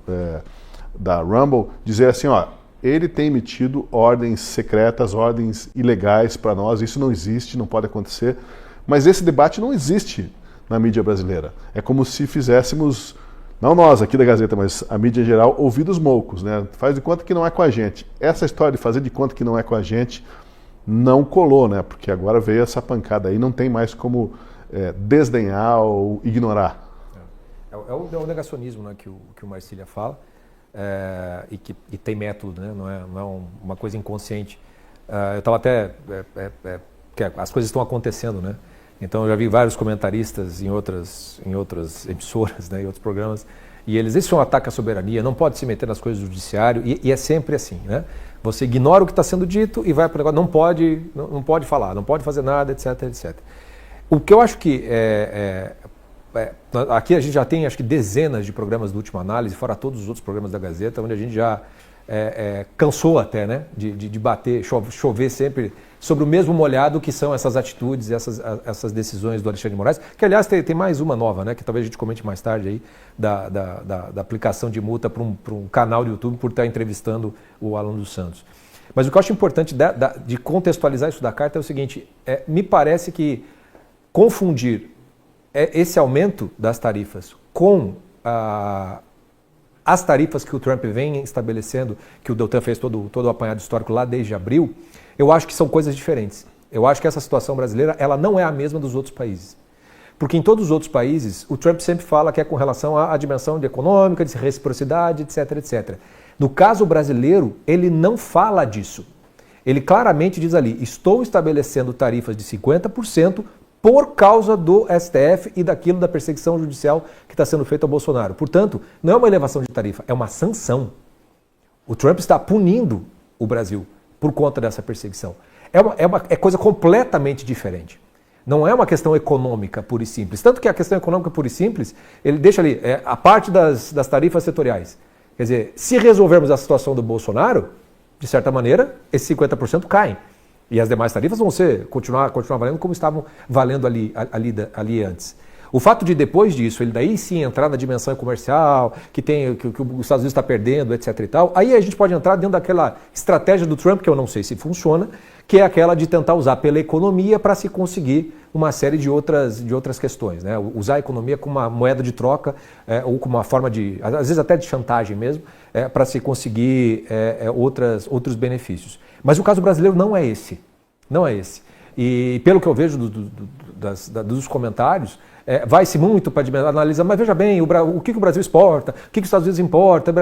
da Rumble, dizer assim, ó, ele tem emitido ordens secretas, ordens ilegais para nós, isso não existe, não pode acontecer, mas esse debate não existe na mídia brasileira. É como se fizéssemos, não nós aqui da Gazeta, mas a mídia em geral, ouvidos moucos, né? Faz de conta que não é com a gente. Essa história de fazer de conta que não é com a gente não colou, né? Porque agora veio essa pancada aí, não tem mais como desdenhar ou ignorar. É o negacionismo, né, que o Marcília fala, e tem método, né? Não é uma coisa inconsciente. Eu estava até... que as coisas estão acontecendo, né? Então eu já vi vários comentaristas em outras emissoras, né, em outros programas, e isso é um ataque à soberania, não pode se meter nas coisas do judiciário, e é sempre assim, né? Você ignora o que está sendo dito e vai para o negócio, não pode falar, não pode fazer nada, etc, etc. O que eu acho que aqui a gente já tem, acho que dezenas de programas do Última Análise, fora todos os outros programas da Gazeta, onde a gente já cansou até, né, de bater, chover sempre sobre o mesmo molhado que são essas atitudes, essas decisões do Alexandre de Moraes, que aliás tem mais uma nova, né, que talvez a gente comente mais tarde aí, da aplicação de multa para um canal do YouTube por estar entrevistando o Alan dos Santos. Mas o que eu acho importante de contextualizar isso da carta é o seguinte, me parece que confundir esse aumento das tarifas com as tarifas que o Trump vem estabelecendo, que o Deltan fez todo o apanhado histórico lá desde abril, eu acho que são coisas diferentes. Eu acho que essa situação brasileira ela não é a mesma dos outros países. Porque em todos os outros países, o Trump sempre fala que é com relação à dimensão econômica, de reciprocidade, etc, etc. No caso brasileiro, ele não fala disso. Ele claramente diz ali, estou estabelecendo tarifas de 50% por causa do STF e daquilo da perseguição judicial que está sendo feita ao Bolsonaro. Portanto, não é uma elevação de tarifa, é uma sanção. O Trump está punindo o Brasil por conta dessa perseguição. É coisa completamente diferente. Não é uma questão econômica pura e simples. Tanto que a questão econômica pura e simples, ele deixa ali a parte das tarifas setoriais. Quer dizer, se resolvermos a situação do Bolsonaro, de certa maneira, esses 50% caem. E as demais tarifas vão continuar valendo como estavam valendo ali antes. O fato de depois disso, ele daí sim entrar na dimensão comercial, que os Estados Unidos está perdendo, etc e tal, aí a gente pode entrar dentro daquela estratégia do Trump, que eu não sei se funciona, que é aquela de tentar usar pela economia para se conseguir uma série de outras questões, né? Usar a economia como uma moeda de troca ou como uma forma de, às vezes até de chantagem mesmo, para se conseguir outros benefícios. Mas o caso brasileiro não é esse. Não é esse. E pelo que eu vejo dos comentários, vai-se muito para analisar, mas veja bem, o que o Brasil exporta, o que os Estados Unidos importam,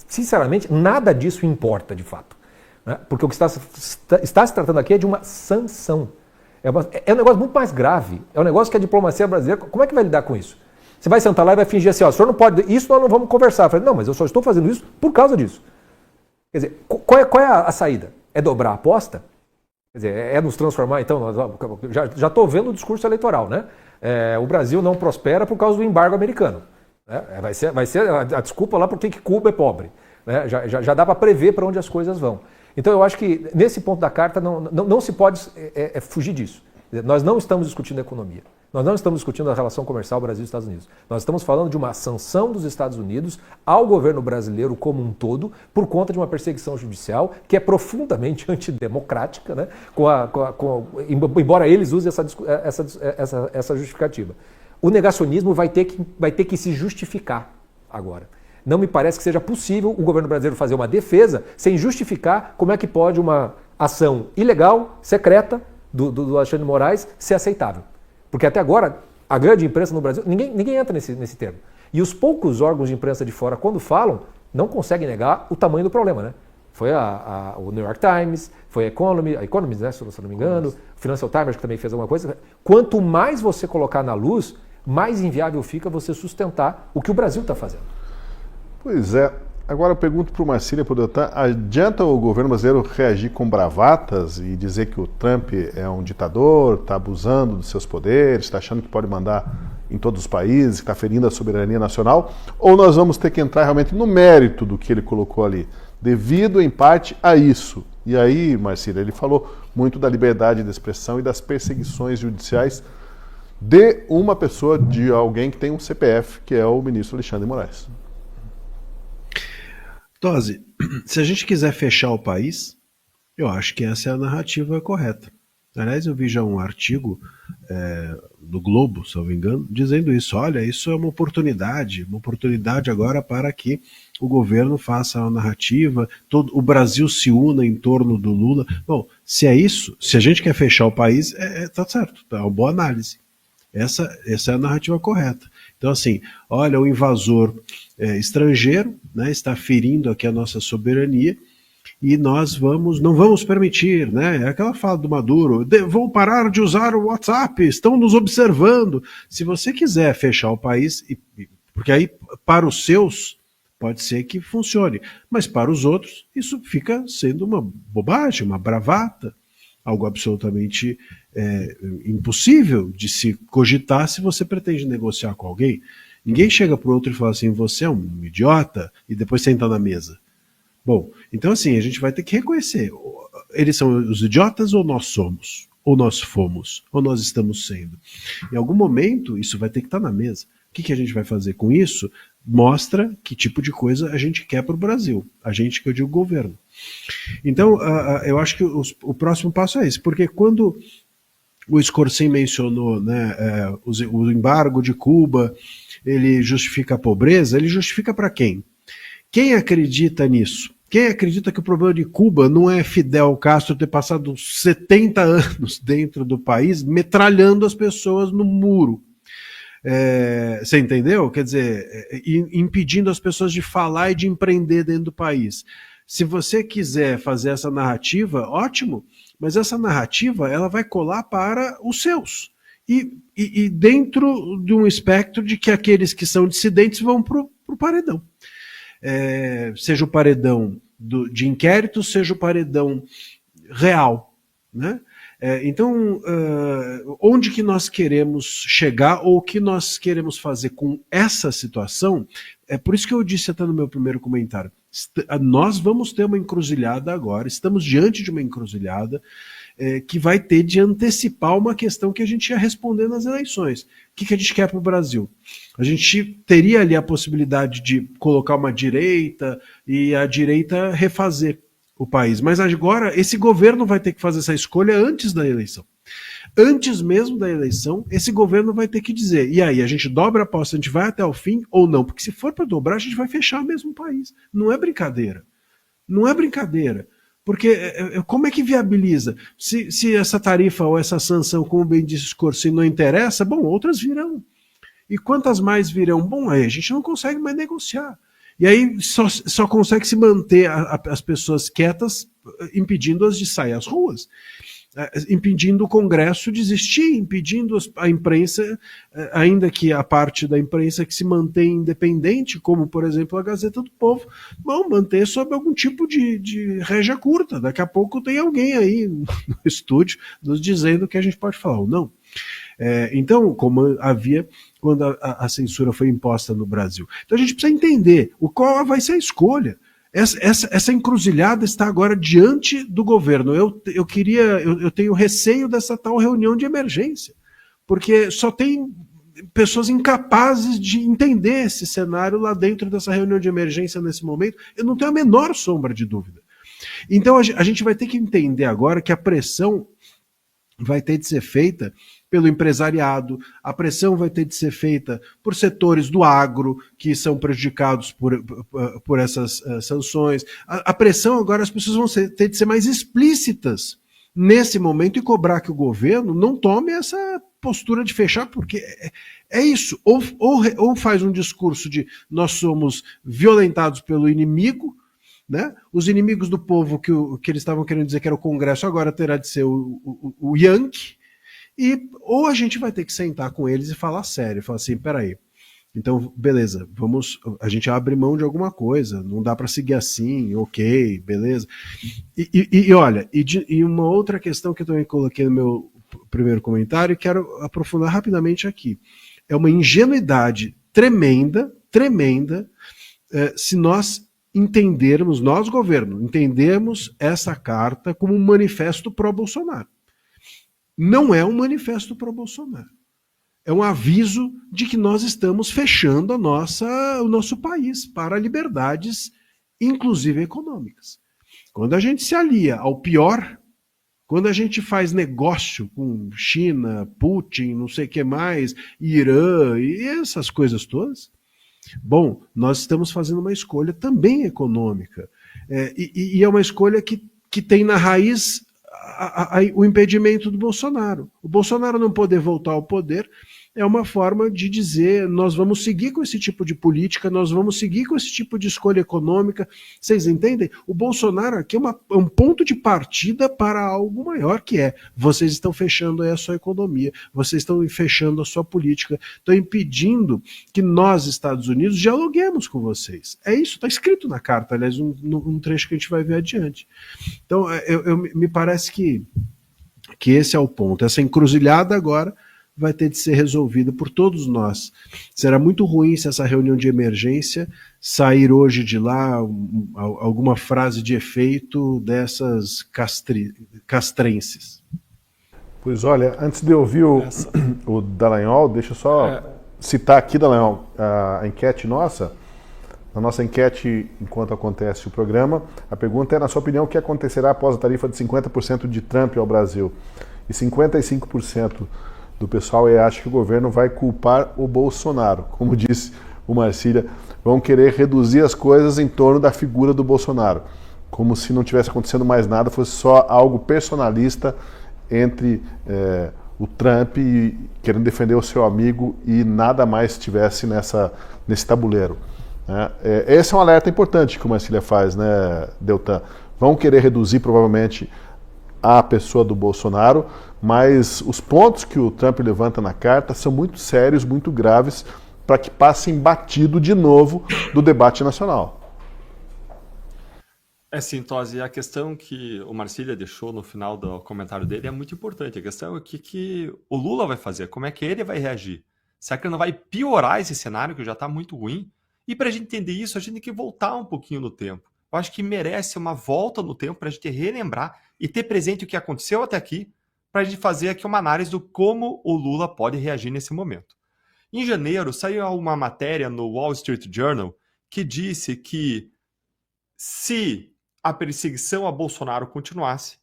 sinceramente, nada disso importa de fato. Né? Porque o que está se tratando aqui é de uma sanção. É um negócio muito mais grave. É um negócio que a diplomacia brasileira, como é que vai lidar com isso? Você vai sentar lá e vai fingir assim, ó, o senhor não pode, isso nós não vamos conversar. Eu falei, não, mas eu só estou fazendo isso por causa disso. Quer dizer, qual é a saída? É dobrar a aposta? Quer dizer, é nos transformar, então, já estou vendo o discurso eleitoral, né? O Brasil não prospera por causa do embargo americano. Né? Vai ser a desculpa lá porque que Cuba é pobre. Né? Já dá para prever para onde as coisas vão. Então eu acho que nesse ponto da carta não se pode fugir disso. Nós não estamos discutindo a economia. Nós não estamos discutindo a relação comercial Brasil e Estados Unidos. Nós estamos falando de uma sanção dos Estados Unidos ao governo brasileiro como um todo por conta de uma perseguição judicial que é profundamente antidemocrática, né? Embora eles usem essa justificativa. O negacionismo vai ter que se justificar agora. Não me parece que seja possível o governo brasileiro fazer uma defesa sem justificar como é que pode uma ação ilegal, secreta, do Alexandre de Moraes ser aceitável. Porque até agora, a grande imprensa no Brasil, ninguém entra nesse termo. E os poucos órgãos de imprensa de fora, quando falam, não conseguem negar o tamanho do problema, né? Foi o New York Times, foi a Economist, né, se eu não me engano, o Financial Times que também fez alguma coisa. Quanto mais você colocar na luz, mais inviável fica você sustentar o que o Brasil está fazendo. Pois é. Agora eu pergunto para o Marcília e para o Deltan, adianta o governo brasileiro reagir com bravatas e dizer que o Trump é um ditador, está abusando dos seus poderes, está achando que pode mandar em todos os países, que está ferindo a soberania nacional, ou nós vamos ter que entrar realmente no mérito do que ele colocou ali, devido em parte a isso, E aí, Marcília, ele falou muito da liberdade de expressão e das perseguições judiciais de uma pessoa, de alguém que tem um CPF, que é o ministro Alexandre de Moraes. Tosi, se a gente quiser fechar o país, eu acho que essa é a narrativa correta. Aliás, eu vi já um artigo do Globo, se eu não me engano, dizendo isso. Olha, isso é uma oportunidade agora para que o governo faça a narrativa, todo o Brasil se una em torno do Lula. Bom, se é isso, se a gente quer fechar o país, tá certo, tá uma boa análise. Essa é a narrativa correta. Então, assim, olha, o invasor estrangeiro, né, está ferindo aqui a nossa soberania, e nós não vamos permitir, né? É aquela fala do Maduro, vão parar de usar o WhatsApp, estão nos observando. Se você quiser fechar o país, porque aí para os seus pode ser que funcione, mas para os outros isso fica sendo uma bobagem, uma bravata, algo absolutamente impossível de se cogitar se você pretende negociar com alguém. Ninguém chega para o outro e fala assim, você é um idiota, e depois senta na mesa. Bom, então assim, a gente vai ter que reconhecer, eles são os idiotas ou nós somos? Ou nós fomos? Ou nós estamos sendo? Em algum momento, isso vai ter que estar na mesa. O que a gente vai fazer com isso? Mostra que tipo de coisa a gente quer para o Brasil. A gente, que eu digo, governo. Então, eu acho que o próximo passo é esse, porque quando o Scorsin mencionou, né, o embargo de Cuba, ele justifica a pobreza, ele justifica para quem? Quem acredita nisso? Quem acredita que o problema de Cuba não é Fidel Castro ter passado 70 anos dentro do país metralhando as pessoas no muro? Você entendeu? Quer dizer, impedindo as pessoas de falar e de empreender dentro do país. Se você quiser fazer essa narrativa, ótimo, mas essa narrativa ela vai colar para os seus. E dentro de um espectro de que aqueles que são dissidentes vão para o paredão. Seja o paredão de inquérito, seja o paredão real, né? Então, onde que nós queremos chegar ou o que nós queremos fazer com essa situação, é por isso que eu disse até no meu primeiro comentário, nós vamos ter uma encruzilhada agora, estamos diante de uma encruzilhada que vai ter de antecipar uma questão que a gente ia responder nas eleições. O que a gente quer para o Brasil? A gente teria ali a possibilidade de colocar uma direita e a direita refazer o país. Mas agora esse governo vai ter que fazer essa escolha antes da eleição. Antes mesmo da eleição, esse governo vai ter que dizer, e aí, a gente dobra a aposta, a gente vai até o fim ou não? Porque se for para dobrar, a gente vai fechar mesmo o país. Não é brincadeira. Não é brincadeira. Porque como é que viabiliza? Se essa tarifa ou essa sanção, como bem disse o Scorsin, não interessa, bom, outras virão. E quantas mais virão? Bom, aí a gente não consegue mais negociar. E aí só consegue se manter as pessoas quietas, impedindo-as de sair às ruas, impedindo o Congresso de existir, impedindo a imprensa, ainda que a parte da imprensa que se mantém independente, como por exemplo a Gazeta do Povo, vão manter sob algum tipo de rédea curta. Daqui a pouco tem alguém aí no estúdio nos dizendo que a gente pode falar ou não. Então, como havia quando a censura foi imposta no Brasil. Então a gente precisa entender qual vai ser a escolha. Essa encruzilhada está agora diante do governo. Eu tenho receio dessa tal reunião de emergência, porque só tem pessoas incapazes de entender esse cenário lá dentro dessa reunião de emergência nesse momento. Eu não tenho a menor sombra de dúvida. Então a gente vai ter que entender agora que a pressão vai ter de ser feita pelo empresariado, a pressão vai ter de ser feita por setores do agro que são prejudicados por essas sanções. A pressão agora, as pessoas vão ter de ser mais explícitas nesse momento e cobrar que o governo não tome essa postura de fechar, porque é isso, ou faz um discurso de nós somos violentados pelo inimigo, né? Os inimigos do povo que eles estavam querendo dizer que era o Congresso agora terá de ser o Yankee, ou a gente vai ter que sentar com eles e falar sério, falar assim, peraí, então beleza, a gente abre mão de alguma coisa, não dá para seguir assim, ok, beleza. E olha, e uma outra questão que eu também coloquei no meu primeiro comentário e quero aprofundar rapidamente aqui, é uma ingenuidade tremenda, se nós entendermos, nós governo, entendermos essa carta como um manifesto pró-Bolsonaro. Não é um manifesto pró-Bolsonaro. É um aviso de que nós estamos fechando o nosso país para liberdades, inclusive econômicas. Quando a gente se alia ao pior, quando a gente faz negócio com China, Putin, não sei o que mais, Irã e essas coisas todas, bom, nós estamos fazendo uma escolha também econômica. E é uma escolha que tem na raiz o impedimento do Bolsonaro. O Bolsonaro não poder voltar ao poder é uma forma de dizer, nós vamos seguir com esse tipo de política, nós vamos seguir com esse tipo de escolha econômica. Vocês entendem? O Bolsonaro aqui é um ponto de partida para algo maior, que é, vocês estão fechando aí a sua economia, vocês estão fechando a sua política, estão impedindo que nós, Estados Unidos, dialoguemos com vocês. É isso, está escrito na carta, aliás, um trecho que a gente vai ver adiante. Então, me parece que esse é o ponto. Essa encruzilhada agora vai ter de ser resolvida por todos nós. Será muito ruim se essa reunião de emergência sair hoje de lá alguma frase de efeito dessas castrenses. Pois olha, antes de eu ouvir o Dallagnol, deixa eu só citar aqui, Dallagnol, a enquete nossa. Na nossa enquete, enquanto acontece o programa, a pergunta é, na sua opinião, o que acontecerá após a tarifa de 50% de Trump ao Brasil? E 55% do pessoal acha que o governo vai culpar o Bolsonaro. Como disse o Marcília, vão querer reduzir as coisas em torno da figura do Bolsonaro. Como se não tivesse acontecendo mais nada, fosse só algo personalista entre o Trump querendo defender o seu amigo e nada mais estivesse nesse tabuleiro. Esse é um alerta importante que o Marcília faz, né, Deltan? Vão querer reduzir provavelmente a pessoa do Bolsonaro, mas os pontos que o Trump levanta na carta são muito sérios, muito graves, para que passem batido de novo do debate nacional. Sim, Tosi, a questão que o Marcília deixou no final do comentário dele é muito importante. A questão é o que o Lula vai fazer, como é que ele vai reagir. Será que ele não vai piorar esse cenário que já está muito ruim? E para a gente entender isso, a gente tem que voltar um pouquinho no tempo. Eu acho que merece uma volta no tempo para a gente relembrar e ter presente o que aconteceu até aqui, para a gente fazer aqui uma análise do como o Lula pode reagir nesse momento. Em janeiro, saiu uma matéria no Wall Street Journal que disse que se a perseguição a Bolsonaro continuasse,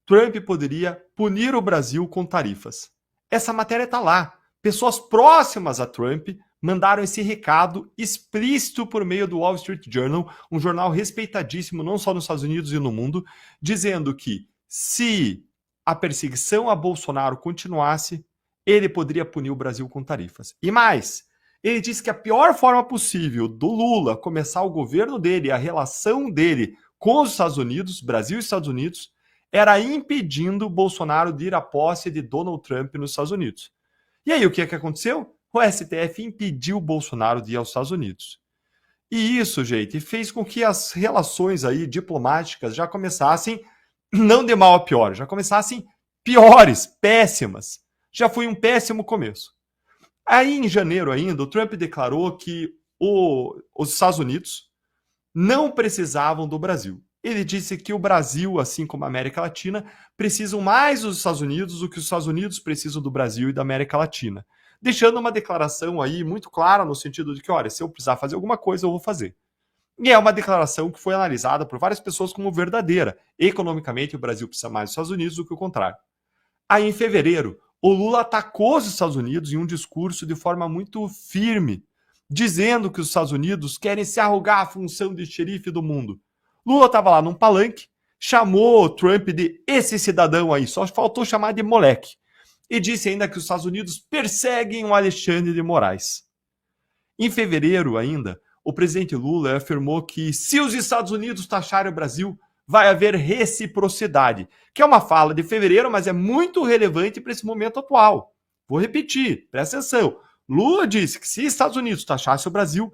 Trump poderia punir o Brasil com tarifas. Essa matéria está lá. Pessoas próximas a Trump mandaram esse recado explícito por meio do Wall Street Journal, um jornal respeitadíssimo não só nos Estados Unidos e no mundo, dizendo que se a perseguição a Bolsonaro continuasse, ele poderia punir o Brasil com tarifas. E mais, ele disse que a pior forma possível do Lula começar o governo dele, a relação dele com os Estados Unidos, Brasil e Estados Unidos, era impedindo Bolsonaro de ir à posse de Donald Trump nos Estados Unidos. E aí o que aconteceu? O STF impediu Bolsonaro de ir aos Estados Unidos. E isso, gente, fez com que as relações aí diplomáticas já começassem, não de mal a pior, já começassem piores, péssimas. Já foi um péssimo começo. Aí, em janeiro ainda, o Trump declarou que os Estados Unidos não precisavam do Brasil. Ele disse que o Brasil, assim como a América Latina, precisam mais dos Estados Unidos do que os Estados Unidos precisam do Brasil e da América Latina. Deixando uma declaração aí muito clara no sentido de que, olha, se eu precisar fazer alguma coisa, eu vou fazer. E é uma declaração que foi analisada por várias pessoas como verdadeira. Economicamente, o Brasil precisa mais dos Estados Unidos do que o contrário. Aí, em fevereiro, o Lula atacou os Estados Unidos em um discurso de forma muito firme, dizendo que os Estados Unidos querem se arrogar a função de xerife do mundo. Lula estava lá num palanque, chamou o Trump de esse cidadão aí, só faltou chamar de moleque. E disse ainda que os Estados Unidos perseguem o Alexandre de Moraes. Em fevereiro ainda, o presidente Lula afirmou que se os Estados Unidos taxarem o Brasil, vai haver reciprocidade, que é uma fala de fevereiro, mas é muito relevante para esse momento atual. Vou repetir, presta atenção. Lula disse que se os Estados Unidos taxassem o Brasil,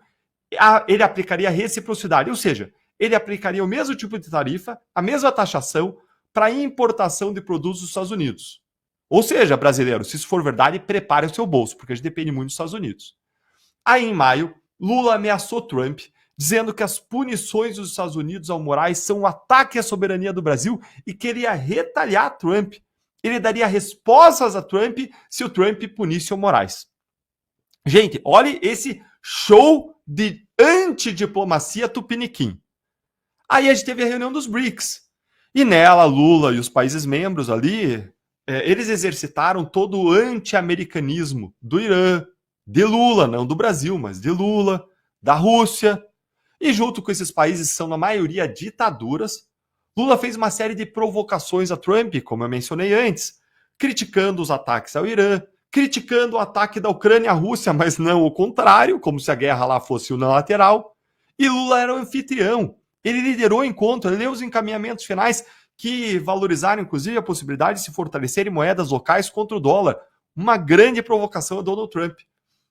ele aplicaria reciprocidade, ou seja, ele aplicaria o mesmo tipo de tarifa, a mesma taxação para importação de produtos dos Estados Unidos. Ou seja, brasileiro, se isso for verdade, prepare o seu bolso, porque a gente depende muito dos Estados Unidos. Aí, em maio, Lula ameaçou Trump, dizendo que as punições dos Estados Unidos ao Moraes são um ataque à soberania do Brasil e queria retalhar Trump. Ele daria respostas a Trump se o Trump punisse o Moraes. Gente, olhe esse show de antidiplomacia tupiniquim. Aí a gente teve a reunião dos BRICS. E nela, Lula e os países membros ali, eles exercitaram todo o anti-americanismo do Irã, de Lula, não do Brasil, mas de Lula, da Rússia. E junto com esses países que são, na maioria, ditaduras, Lula fez uma série de provocações a Trump, como eu mencionei antes, criticando os ataques ao Irã, criticando o ataque da Ucrânia à Rússia, mas não o contrário, como se a guerra lá fosse unilateral. E Lula era o anfitrião. Ele liderou o encontro, ele deu os encaminhamentos finais que valorizaram, inclusive, a possibilidade de se fortalecerem moedas locais contra o dólar. Uma grande provocação a Donald Trump.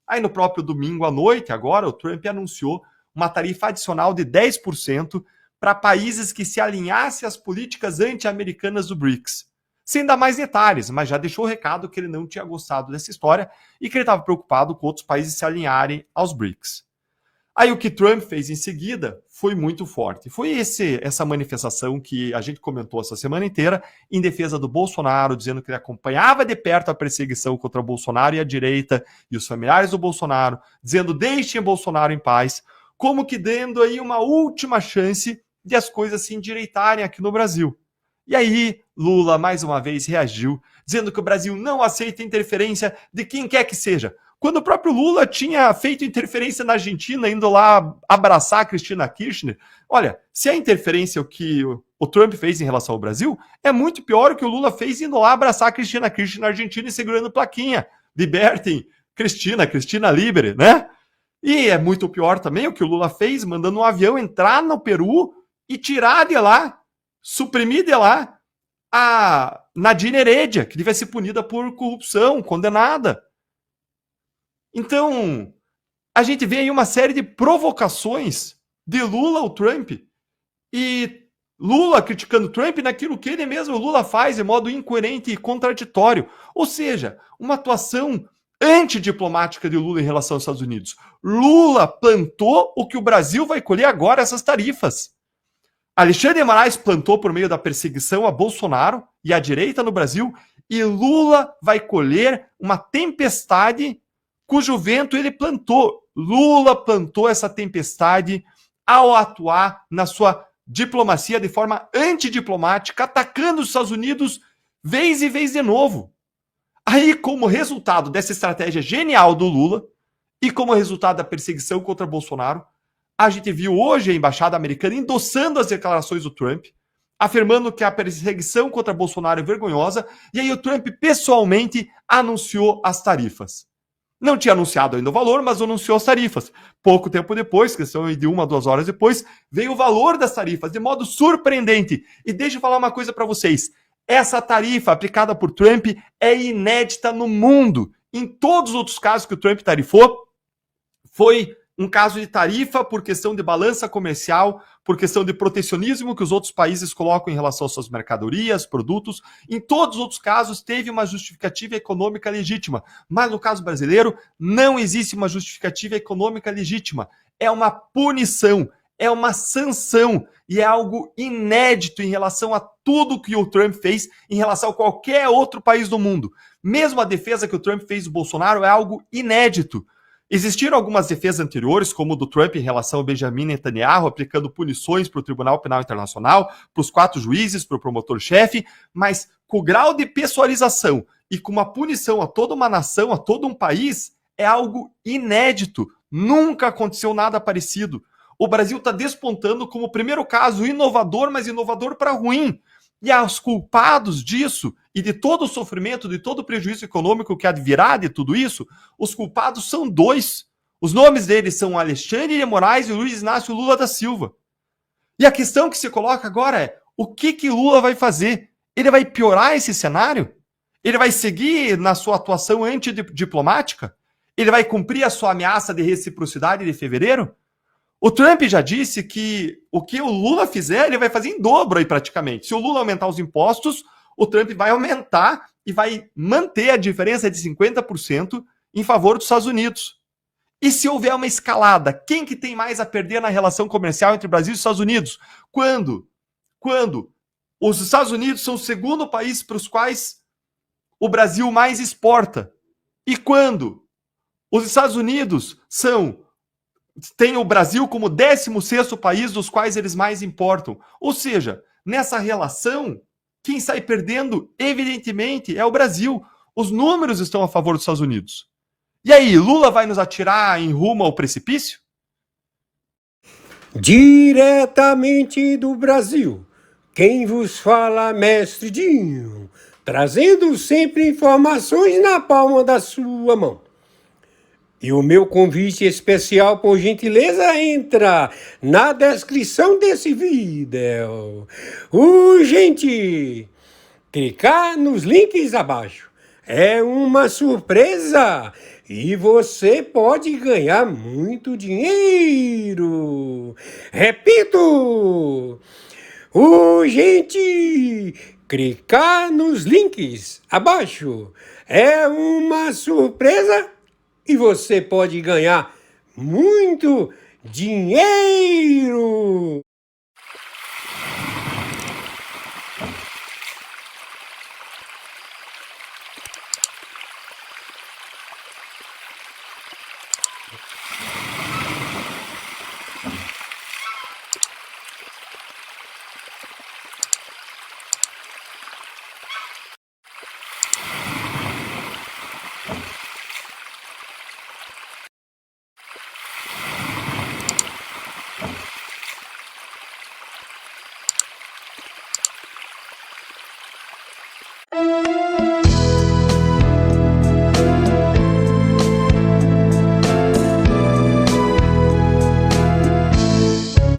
Aí no próprio domingo à noite, agora, o Trump anunciou uma tarifa adicional de 10% para países que se alinhassem às políticas anti-americanas do BRICS. Sem dar mais detalhes, mas já deixou o recado que ele não tinha gostado dessa história e que ele estava preocupado com outros países se alinharem aos BRICS. Aí o que Trump fez em seguida foi muito forte. Foi essa manifestação que a gente comentou essa semana inteira em defesa do Bolsonaro, dizendo que ele acompanhava de perto a perseguição contra o Bolsonaro e a direita e os familiares do Bolsonaro, dizendo deixem o Bolsonaro em paz, como que dando aí uma última chance de as coisas se endireitarem aqui no Brasil. E aí Lula mais uma vez reagiu, dizendo que o Brasil não aceita interferência de quem quer que seja. Quando o próprio Lula tinha feito interferência na Argentina, indo lá abraçar a Cristina Kirchner. Olha, se a interferência o que o Trump fez em relação ao Brasil, é muito pior o que o Lula fez indo lá abraçar a Cristina Kirchner na Argentina e segurando plaquinha. Libertem Cristina livre, né? E é muito pior também o que o Lula fez, mandando um avião entrar no Peru e tirar de lá, suprimir de lá, a Nadine Heredia, que devia ser punida por corrupção, condenada. Então, a gente vê aí uma série de provocações de Lula ao Trump e Lula criticando Trump naquilo que ele mesmo, Lula, faz de modo incoerente e contraditório. Ou seja, uma atuação antidiplomática de Lula em relação aos Estados Unidos. Lula plantou o que o Brasil vai colher agora, essas tarifas. Alexandre de Moraes plantou por meio da perseguição a Bolsonaro e à direita no Brasil, e Lula vai colher uma tempestade cujo vento ele plantou. Lula plantou essa tempestade ao atuar na sua diplomacia de forma antidiplomática, atacando os Estados Unidos vez e vez de novo. Aí, como resultado dessa estratégia genial do Lula e como resultado da perseguição contra Bolsonaro, a gente viu hoje a embaixada americana endossando as declarações do Trump, afirmando que a perseguição contra Bolsonaro é vergonhosa, e aí o Trump pessoalmente anunciou as tarifas. Não tinha anunciado ainda o valor, mas anunciou as tarifas. Pouco tempo depois, questão de 1 a 2 horas depois, veio o valor das tarifas de modo surpreendente. E deixa eu falar uma coisa para vocês. Essa tarifa aplicada por Trump é inédita no mundo. Em todos os outros casos que o Trump tarifou, foi um caso de tarifa por questão de balança comercial, por questão de protecionismo que os outros países colocam em relação às suas mercadorias, produtos. Em todos os outros casos, teve uma justificativa econômica legítima. Mas no caso brasileiro, não existe uma justificativa econômica legítima. É uma punição, é uma sanção e é algo inédito em relação a tudo que o Trump fez em relação a qualquer outro país do mundo. Mesmo a defesa que o Trump fez do Bolsonaro é algo inédito. Existiram algumas defesas anteriores, como o do Trump em relação ao Benjamin Netanyahu, aplicando punições para o Tribunal Penal Internacional, para os 4 juízes, para o promotor-chefe, mas com o grau de pessoalização e com uma punição a toda uma nação, a todo um país, é algo inédito. Nunca aconteceu nada parecido. O Brasil está despontando como o primeiro caso inovador, mas inovador para ruim. E os culpados disso e de todo o sofrimento, de todo o prejuízo econômico que advirá de tudo isso, os culpados são 2. Os nomes deles são Alexandre de Moraes e Luiz Inácio Lula da Silva. E a questão que se coloca agora é, o que Lula vai fazer? Ele vai piorar esse cenário? Ele vai seguir na sua atuação antidiplomática? Ele vai cumprir a sua ameaça de reciprocidade de fevereiro? O Trump já disse que o que o Lula fizer, ele vai fazer em dobro aí praticamente. Se o Lula aumentar os impostos, o Trump vai aumentar e vai manter a diferença de 50% em favor dos Estados Unidos. E se houver uma escalada, quem que tem mais a perder na relação comercial entre Brasil e Estados Unidos? Quando os Estados Unidos são o segundo país para os quais o Brasil mais exporta. E quando os Estados Unidos têm o Brasil como 16º país dos quais eles mais importam. Ou seja, nessa relação, quem sai perdendo, evidentemente, é o Brasil. Os números estão a favor dos Estados Unidos. E aí, Lula vai nos atirar em rumo ao precipício? Diretamente do Brasil, quem vos fala, mestre Dinho, trazendo sempre informações na palma da sua mão. E o meu convite especial, por gentileza, entra na descrição desse vídeo. Urgente! Clicar nos links abaixo. É uma surpresa e você pode ganhar muito dinheiro. Repito! Urgente! Clicar nos links abaixo. É uma surpresa e você pode ganhar muito dinheiro.